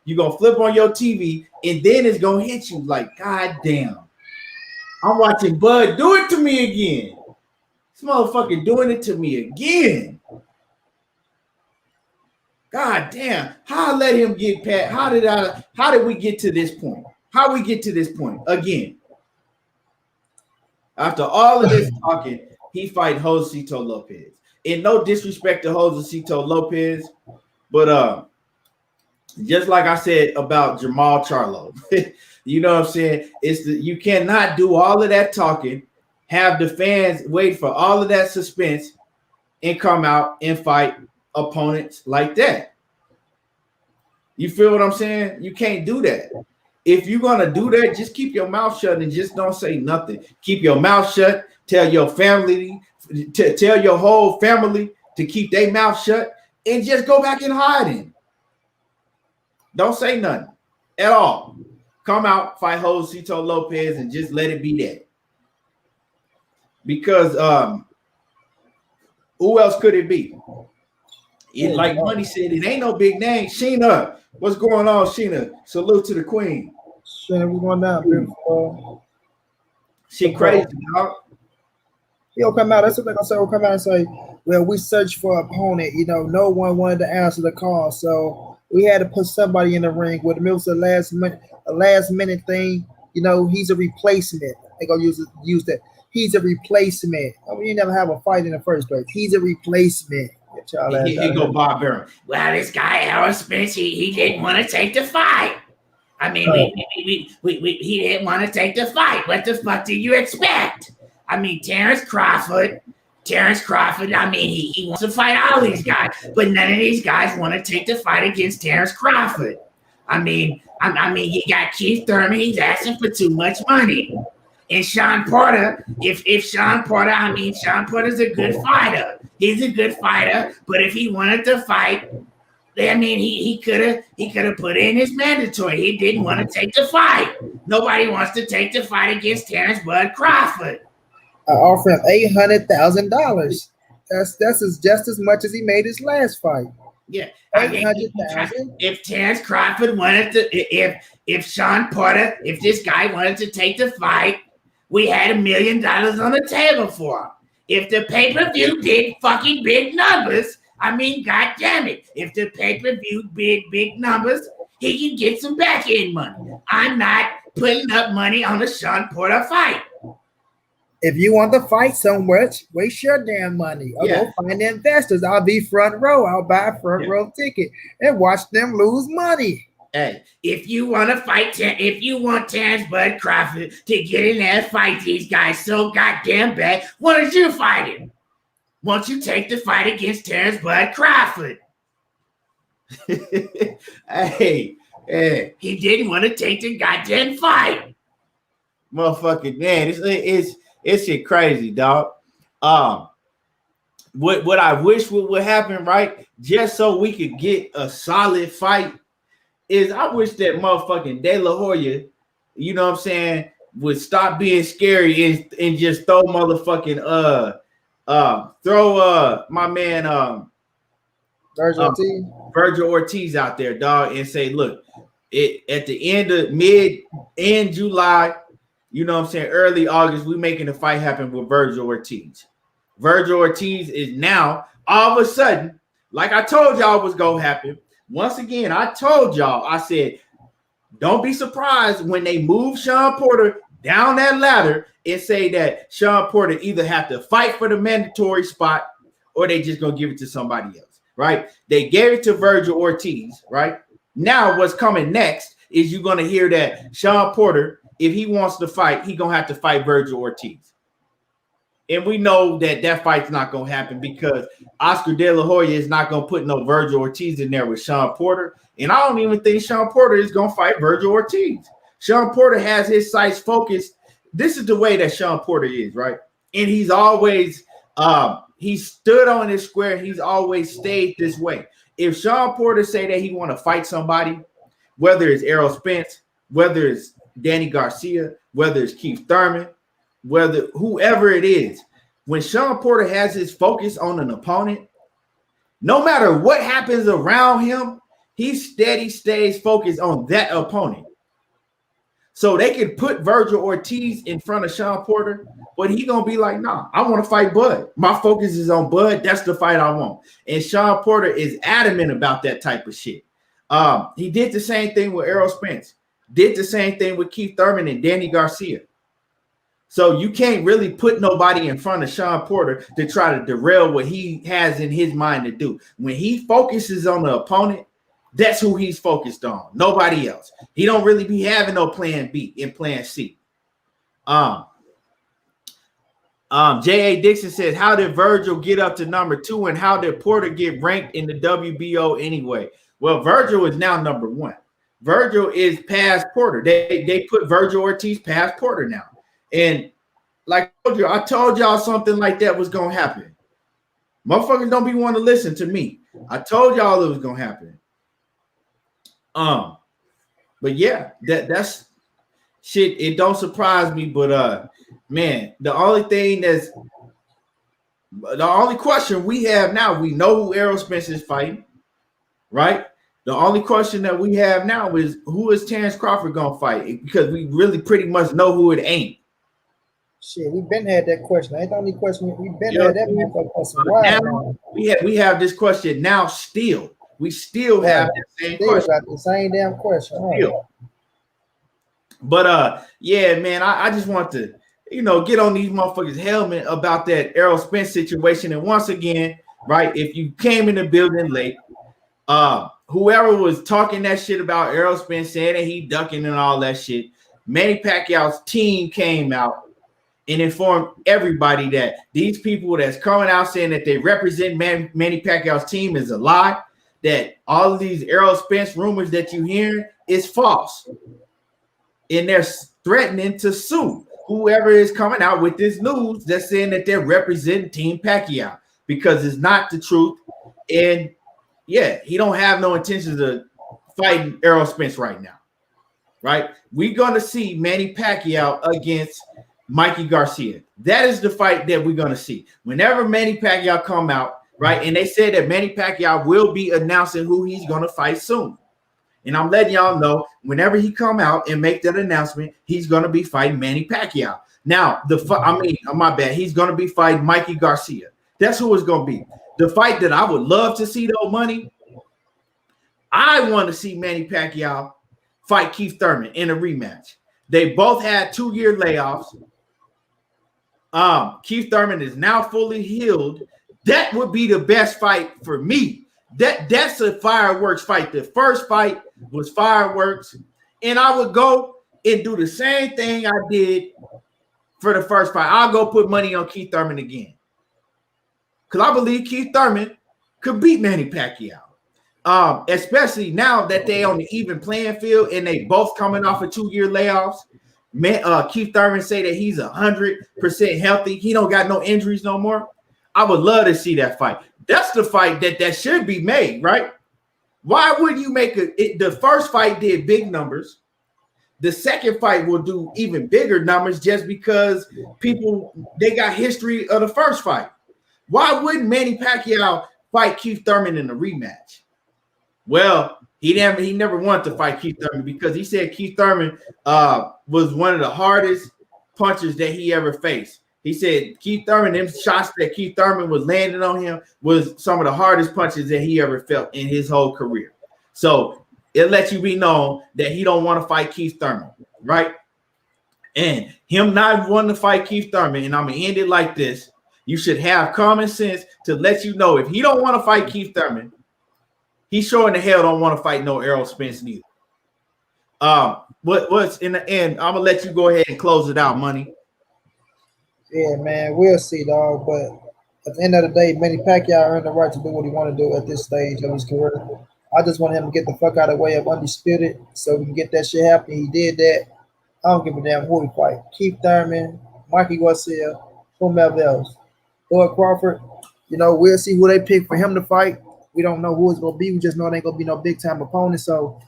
A: You gonna flip on your TV and then it's gonna hit you like, God damn. I'm watching Bud do it to me again. This motherfucker doing it to me again. God damn. How I let him get past? How did we get to this point? How we get to this point again? After all of this talking, he fight Josecito Lopez. And no disrespect to Josecito Lopez, but just like I said about Jamal Charlo. You know what I'm saying? You cannot do all of that talking, have the fans wait for all of that suspense, and come out and fight opponents like that. You feel what I'm saying? You can't do that. If you're gonna do that, just keep your mouth shut and just don't say nothing. Keep your mouth shut. Tell your family, tell your whole family to keep their mouth shut and just go back in hiding. Don't say nothing at all. Come out, fight Josecito Lopez, and just let it be that. Because who else could it be? Like Money said, it ain't no big name. Sheena, what's going on, Sheena? Salute to the queen.
D: Sheena, we going down.
A: She crazy, dog.
D: He'll come out. That's what they're gonna say. He'll come out and say, "Well, we searched for an opponent. You know, no one wanted to answer the call, so we had to put somebody in the ring with him. It was a last minute thing. You know, he's a replacement. They're gonna use that. He's a replacement. I mean, you never have a fight in the first place. He's a replacement."
A: He go Bob Barron.
E: Well, this guy Errol Spence, he didn't want to take the fight. I mean, he didn't want to take the fight. What the fuck do you expect? I mean, Terrence Crawford, I mean, he wants to fight all these guys, but none of these guys want to take the fight against Terrence Crawford. I mean, you got Keith Thurman, he's asking for too much money. And Sean Porter, if Sean Porter, I mean, Sean Porter's a good fighter. He's a good fighter, but if he wanted to fight, I mean, he could have put in his mandatory. He didn't want to take the fight. Nobody wants to take the fight against Terrence Bud Crawford.
D: I offer him $800,000. That's just as much as he made his last fight.
E: Yeah, I mean, if Terrence Crawford wanted to, if Sean Porter, if this guy wanted to take the fight, we had $1 million on the table for him. If the pay-per-view did fucking big numbers, I mean, God damn it. If the pay-per-view big numbers, he can get some back end money. I'm not putting up money on the Sean Porter fight.
D: If you want to fight somewhere, waste your damn money. Or go find the investors. I'll be front row. I'll buy a front row ticket and watch them lose money.
E: Hey, if you want to fight, if you want Terrence Bud Crawford to get in there and fight these guys so goddamn bad, why don't you fight him? Won't you take the fight against Terrence Bud Crawford?
A: Hey,
E: he didn't want to take the goddamn fight.
A: Motherfucking man, it's shit crazy, dog. What I wish would happen, right? Just so we could get a solid fight, is I wish that motherfucking De La Hoya, you know what I'm saying, would stop being scary and just throw motherfucking my man Virgil Ortiz out there, dog, and say, look, at the end of mid July, you know what I'm saying, early August, we making the fight happen with Virgil Ortiz. Virgil Ortiz is now all of a sudden, like I told y'all was gonna happen. Once again, I told y'all, I said, don't be surprised when they move Sean Porter down that ladder and say that Sean Porter either have to fight for the mandatory spot or they just gonna give it to somebody else, right? They gave it to Virgil Ortiz, right? Now what's coming next is you're gonna hear that Sean Porter, if he wants to fight, he gonna have to fight Virgil Ortiz. And we know that fight's not going to happen because Oscar De La Hoya is not going to put no Virgil Ortiz in there with Sean Porter. And I don't even think Sean Porter is going to fight Virgil Ortiz. Sean Porter has his sights focused. This is the way that Sean Porter is, right? And he's always he stood on his square. He's always stayed this way. If Sean Porter say that he want to fight somebody, whether it's Errol Spence, whether it's Danny Garcia, whether it's Keith Thurman, whether whoever it is, when Sean Porter has his focus on an opponent, no matter what happens around him, he steady stays focused on that opponent. So they could put Virgil Ortiz in front of Sean Porter, but he gonna be like, nah, I want to fight Bud. My focus is on Bud. That's the fight I want. And Sean Porter is adamant about that type of shit. He did the same thing with Errol Spence, did the same thing with Keith Thurman and Danny Garcia. So you can't really put nobody in front of Sean Porter to try to derail what he has in his mind to do. When he focuses on the opponent, that's who he's focused on. Nobody else. He don't really be having no plan B and plan C. J.A. Dixon says, how did Virgil get up to number 2 and how did Porter get ranked in the WBO anyway? Well, Virgil is now number 1. Virgil is past Porter. They put Virgil Ortiz past Porter now. And like I told y'all something like that was going to happen. Motherfuckers don't be wanting to listen to me. I told y'all it was going to happen. But yeah, that's shit. It don't surprise me, but man, the only question we have now, we know who Errol Spence is fighting, right? The only question that we have now is who is Terrence Crawford gonna fight? Because we really pretty much know who it ain't.
D: Shit, we've been had that question. Ain't the only question we've been had that question.
A: Now, we have this question now still. We still have the same question.
D: Got the same damn question.
A: Still. But yeah, man, I just want to, get on these motherfuckers' helmet about that Errol Spence situation. And once again, right, if you came in the building late, whoever was talking that shit about Errol Spence saying that he ducking and all that shit, Manny Pacquiao's team came out and informed everybody that these people that's coming out saying that they represent Manny Pacquiao's team is a lie, that all of these Errol Spence rumors that you hear is false. And they're threatening to sue whoever is coming out with this news that's saying that they're representing Team Pacquiao because it's not the truth. And yeah, he don't have no intentions of fighting Errol Spence right now, right? We're going to see Manny Pacquiao against Mikey Garcia. That is the fight that we're going to see. Whenever Manny Pacquiao come out, right, and they said that Manny Pacquiao will be announcing who he's going to fight soon. And I'm letting y'all know, whenever he come out and make that announcement, he's going to be fighting Manny Pacquiao. Now, my bad, he's going to be fighting Mikey Garcia. That's who it's going to be. The fight that I would love to see, though, Money, I want to see Manny Pacquiao fight Keith Thurman in a rematch. They both had 2-year layoffs. Keith Thurman is now fully healed. That would be the best fight for me. That's a fireworks fight. The first fight was fireworks, and I would go and do the same thing I did for the first fight. I'll go put money on Keith Thurman again because I believe Keith Thurman could beat Manny Pacquiao. Especially now that they on the even playing field and they both coming off of 2-year layoffs. Keith Thurman say that he's 100% healthy. He don't got no injuries no more. I would love to see that fight. That's the fight that should be made, right? Why would you make the first fight did big numbers? The second fight will do even bigger numbers just because they got history of the first fight. Why wouldn't Manny Pacquiao fight Keith Thurman in a rematch? Well, he never wanted to fight Keith Thurman because he said Keith Thurman was one of the hardest punchers that he ever faced. He said Keith Thurman, them shots that Keith Thurman was landing on him was some of the hardest punches that he ever felt in his whole career. So it lets you be known that he don't want to fight Keith Thurman, right? And him not wanting to fight Keith Thurman, and I'm going to end it like this. You should have common sense to let you know if he don't want to fight Keith Thurman, he sure in the hell don't want to fight no Errol Spence neither. What's in the end? I'm gonna let you go ahead and close it out, Money.
D: Yeah, man, we'll see, dog. But at the end of the day, Manny Pacquiao earned the right to do what he want to do at this stage of his career. I just want him to get the fuck out of the way of Undisputed so we can get that shit happening. He did that. I don't give a damn who he fight. Keith Thurman, Mikey Garcia, whomever else. Lloyd Crawford, we'll see who they pick for him to fight. We don't know who it's going to be. We just know it ain't going to be no big-time opponent, so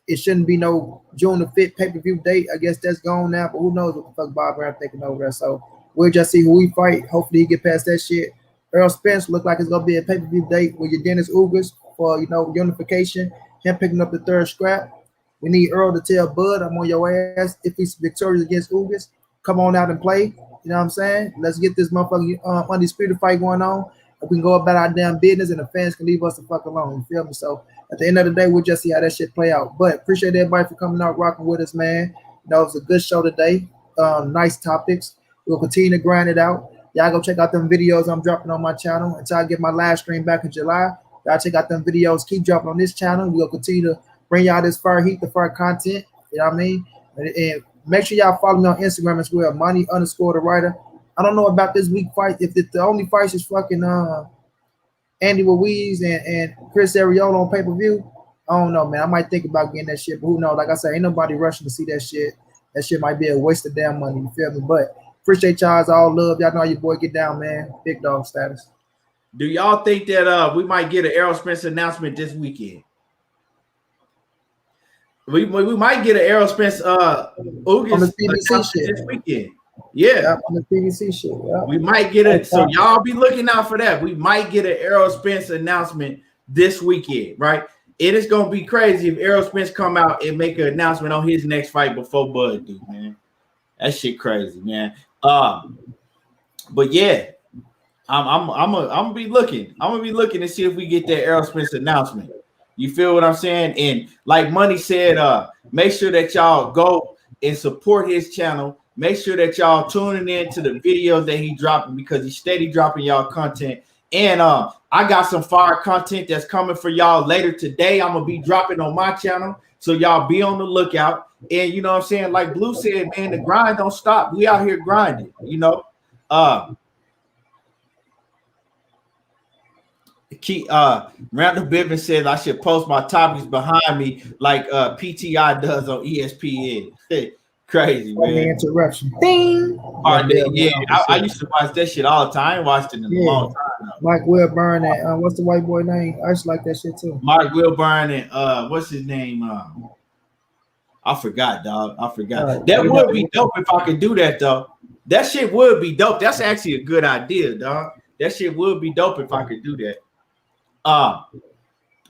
D: it shouldn't be no June the 5th pay-per-view date. I guess that's gone now, but who knows what the fuck Bob Brown thinking over there. So we'll just see who he fight. Hopefully he get past that shit. Errol Spence look like it's going to be a pay-per-view date with your Dennis Ugas for, unification, him picking up the third scrap. We need Earl to tell Bud, I'm on your ass. If he's victorious against Ugas, come on out and play. You know what I'm saying? Let's get this motherfucking Undisputed fight going on. We can go about our damn business and the fans can leave us the fuck alone. You feel me? So at the end of the day, we'll just see how that shit play out. But appreciate everybody for coming out, rocking with us, man. It was a good show today. Nice topics. We'll continue to grind it out. Y'all go check out them videos I'm dropping on my channel until I get my live stream back in July. Y'all check out them videos. Keep dropping on this channel. We'll continue to bring y'all this fire heat, the fire content. You know what I mean? And make sure y'all follow me on Instagram as well, Money_the writer. I don't know about this week fight. If the only fights is fucking Andy Ruiz and Chris Arreola on pay-per-view, I don't know, man. I might think about getting that shit, but who knows? Like I said, ain't nobody rushing to see that shit. That shit might be a waste of damn money. You feel me? But appreciate y'all's all love. Y'all know how your boy get down, man. Big dog status.
A: Do y'all think that we might get an Errol Spence announcement this weekend? We might get an Errol Spence Ugas announcement this weekend. Yeah,
D: on the PVC shit. Yeah.
A: We might get it. So y'all be looking out for that. We might get an Errol Spence announcement this weekend, right? It is gonna be crazy if Errol Spence come out and make an announcement on his next fight before Bud do, man. That shit crazy, man. But yeah, I'm gonna be looking. I'm gonna be looking to see if we get that Errol Spence announcement. You feel what I'm saying? And like Money said, make sure that y'all go and support his channel. Make sure that y'all tuning in to the videos that he dropping because he's steady dropping y'all content. And I got some fire content that's coming for y'all later today. I'm gonna be dropping on my channel, so y'all be on the lookout. And you know what I'm saying? Like Blue said, man, the grind don't stop. We out here grinding, Randall Bibbins says I should post my topics behind me like PTI does on ESPN. Crazy, man.
D: Interruption. Ding.
A: I used to watch that shit all the time. I ain't watched it in a long time.
D: Mike Wilburn and what's the white boy name? I just like that shit too.
A: Mark Wilburn and what's his name? I forgot, dog. I forgot. Right. That would be dope if I could do that, though. That shit would be dope. That's actually a good idea, dog. That shit would be dope if I could do that.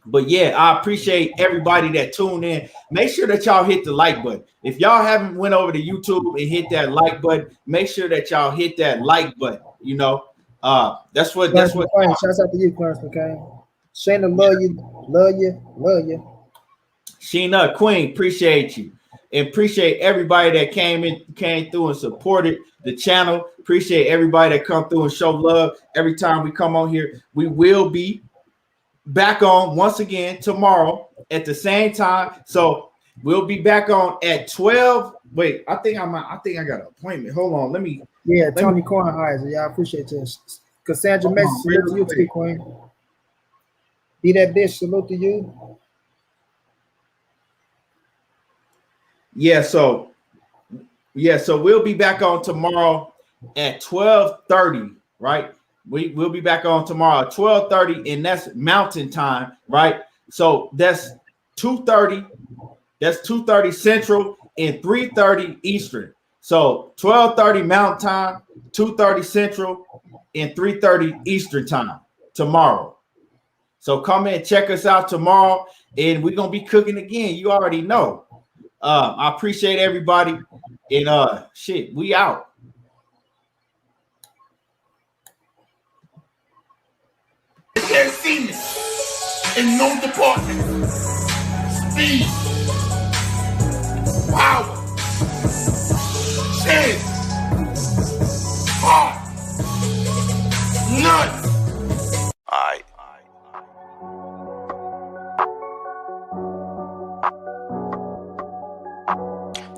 A: But yeah, I appreciate everybody that tuned in. Make sure that y'all hit the like button. If y'all haven't went over to YouTube and hit that like button, make sure that y'all hit that like button. That's what.
D: Shouts out to you, Clarence McCain. Shayna, love you.
A: Sheena Queen, appreciate you. And appreciate everybody that came through and supported the channel. Appreciate everybody that come through and show love every time we come on here. We will be back on once again tomorrow at the same time. So we'll be back on at 12. Wait, I think I got an appointment. Hold on.
D: Tony Kornheiser. Yeah, I appreciate this. Cassandra Messi, salute to you too, Queen. Be that bitch, salute to you.
A: So we'll be back on tomorrow at 12:30, right? We'll be back on tomorrow at 12:30, and that's Mountain Time, right? So that's 2:30. That's 2:30 Central and 3:30 Eastern. So 12:30 Mountain Time, 2:30 Central, and 3:30 Eastern Time tomorrow. So come in, check us out tomorrow, and we're gonna be cooking again. You already know. I appreciate everybody, and we out.
F: They're senior in no department. Speed, power, chance, heart, none.
B: Alright.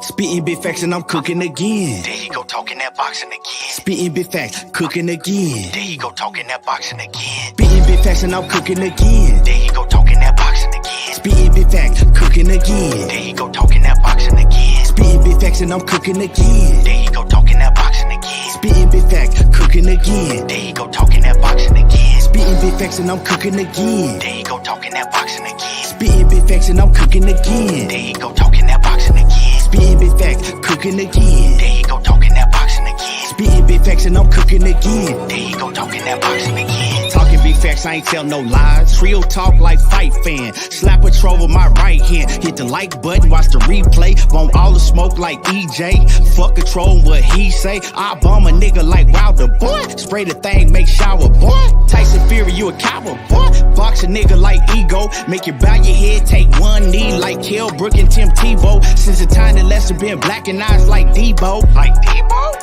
C: Spitting big facts and I'm cooking again.
B: There you go talking that boxing again.
C: Spitting big facts, cooking again.
B: There you go talking that boxing again.
C: Spitting big facts and I'm cooking again.
B: There you go talking that boxing again.
C: Spitting big facts, cooking again.
B: There you go talking that boxing again.
C: Spitting big facts and I'm cooking again.
B: There you go talking that boxing again.
C: Spitting big facts, cooking again.
B: There you go talking that boxing again.
C: Spitting big facts and I'm cooking again.
B: There you go talking that boxing again.
C: Spitting big facts and I'm cooking again.
B: There you go talking that boxing again.
C: Spitting big facts, cooking again.
B: There you go talking that boxing again.
C: Spitting big facts and I'm cooking again.
B: There you go talking that boxing again.
C: Talking big facts, I ain't tell no lies. Real talk like fight fan. Slap a troll with my right hand. Hit the like button, watch the replay. Want all the smoke like EJ. Fuck a troll, what he say. I bomb a nigga like Wilder, boy. Spray the thing, make shower, boy. Tyson Fury, you a coward, boy. Box a nigga like Ego. Make you bow your head, take one knee like Kell Brook and Tim Tebow. Since the time that Lester been black and eyes like Debo. Like Debo?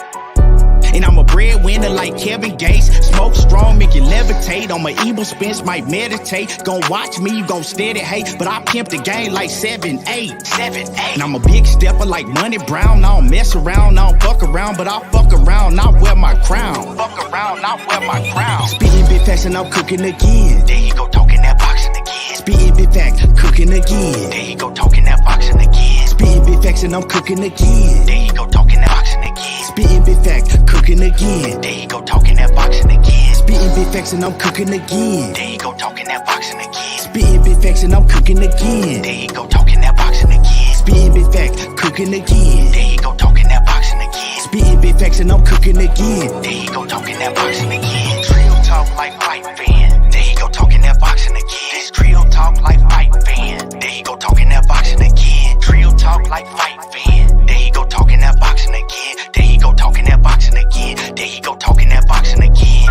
C: And I'm a breadwinner like Kevin Gates. Smoke strong, make you levitate. On my evil Spence, might meditate. Gon' watch me, you gon' steady hate. But I pimp the game like 7-8. 7-8. And I'm a big stepper like Money Brown. I don't mess around, I don't fuck around. But I fuck around, not wear my crown. Fuck around, not wear my crown. Spitting big facts and I'm cooking again.
B: There you go talking that boxing again.
C: Spitting big facts, cooking again.
B: There you go talking that boxing again.
C: Spitting big facts and I'm cooking again.
B: There you go talking that boxing again.
C: Spitting big facts, cooking again.
B: There you go talking that boxing again.
C: Spitting big facts and I'm cooking again.
B: There you go talking that boxing again.
C: Spitting big facts and I'm cooking again.
B: There you go talking that boxing again.
C: Spitting big facts, cooking again.
B: There you go talking that boxing again.
C: Spitting big facts and I'm cooking again.
B: There you go talking that boxing again. Trio talk like fight fan. There you go talking that boxing again. This trio talk like fight fan. There you go talking that boxing again. Trio talk like fight fan. There you go talking that boxing again. There you go talking that boxing again. There you go talking that boxing again.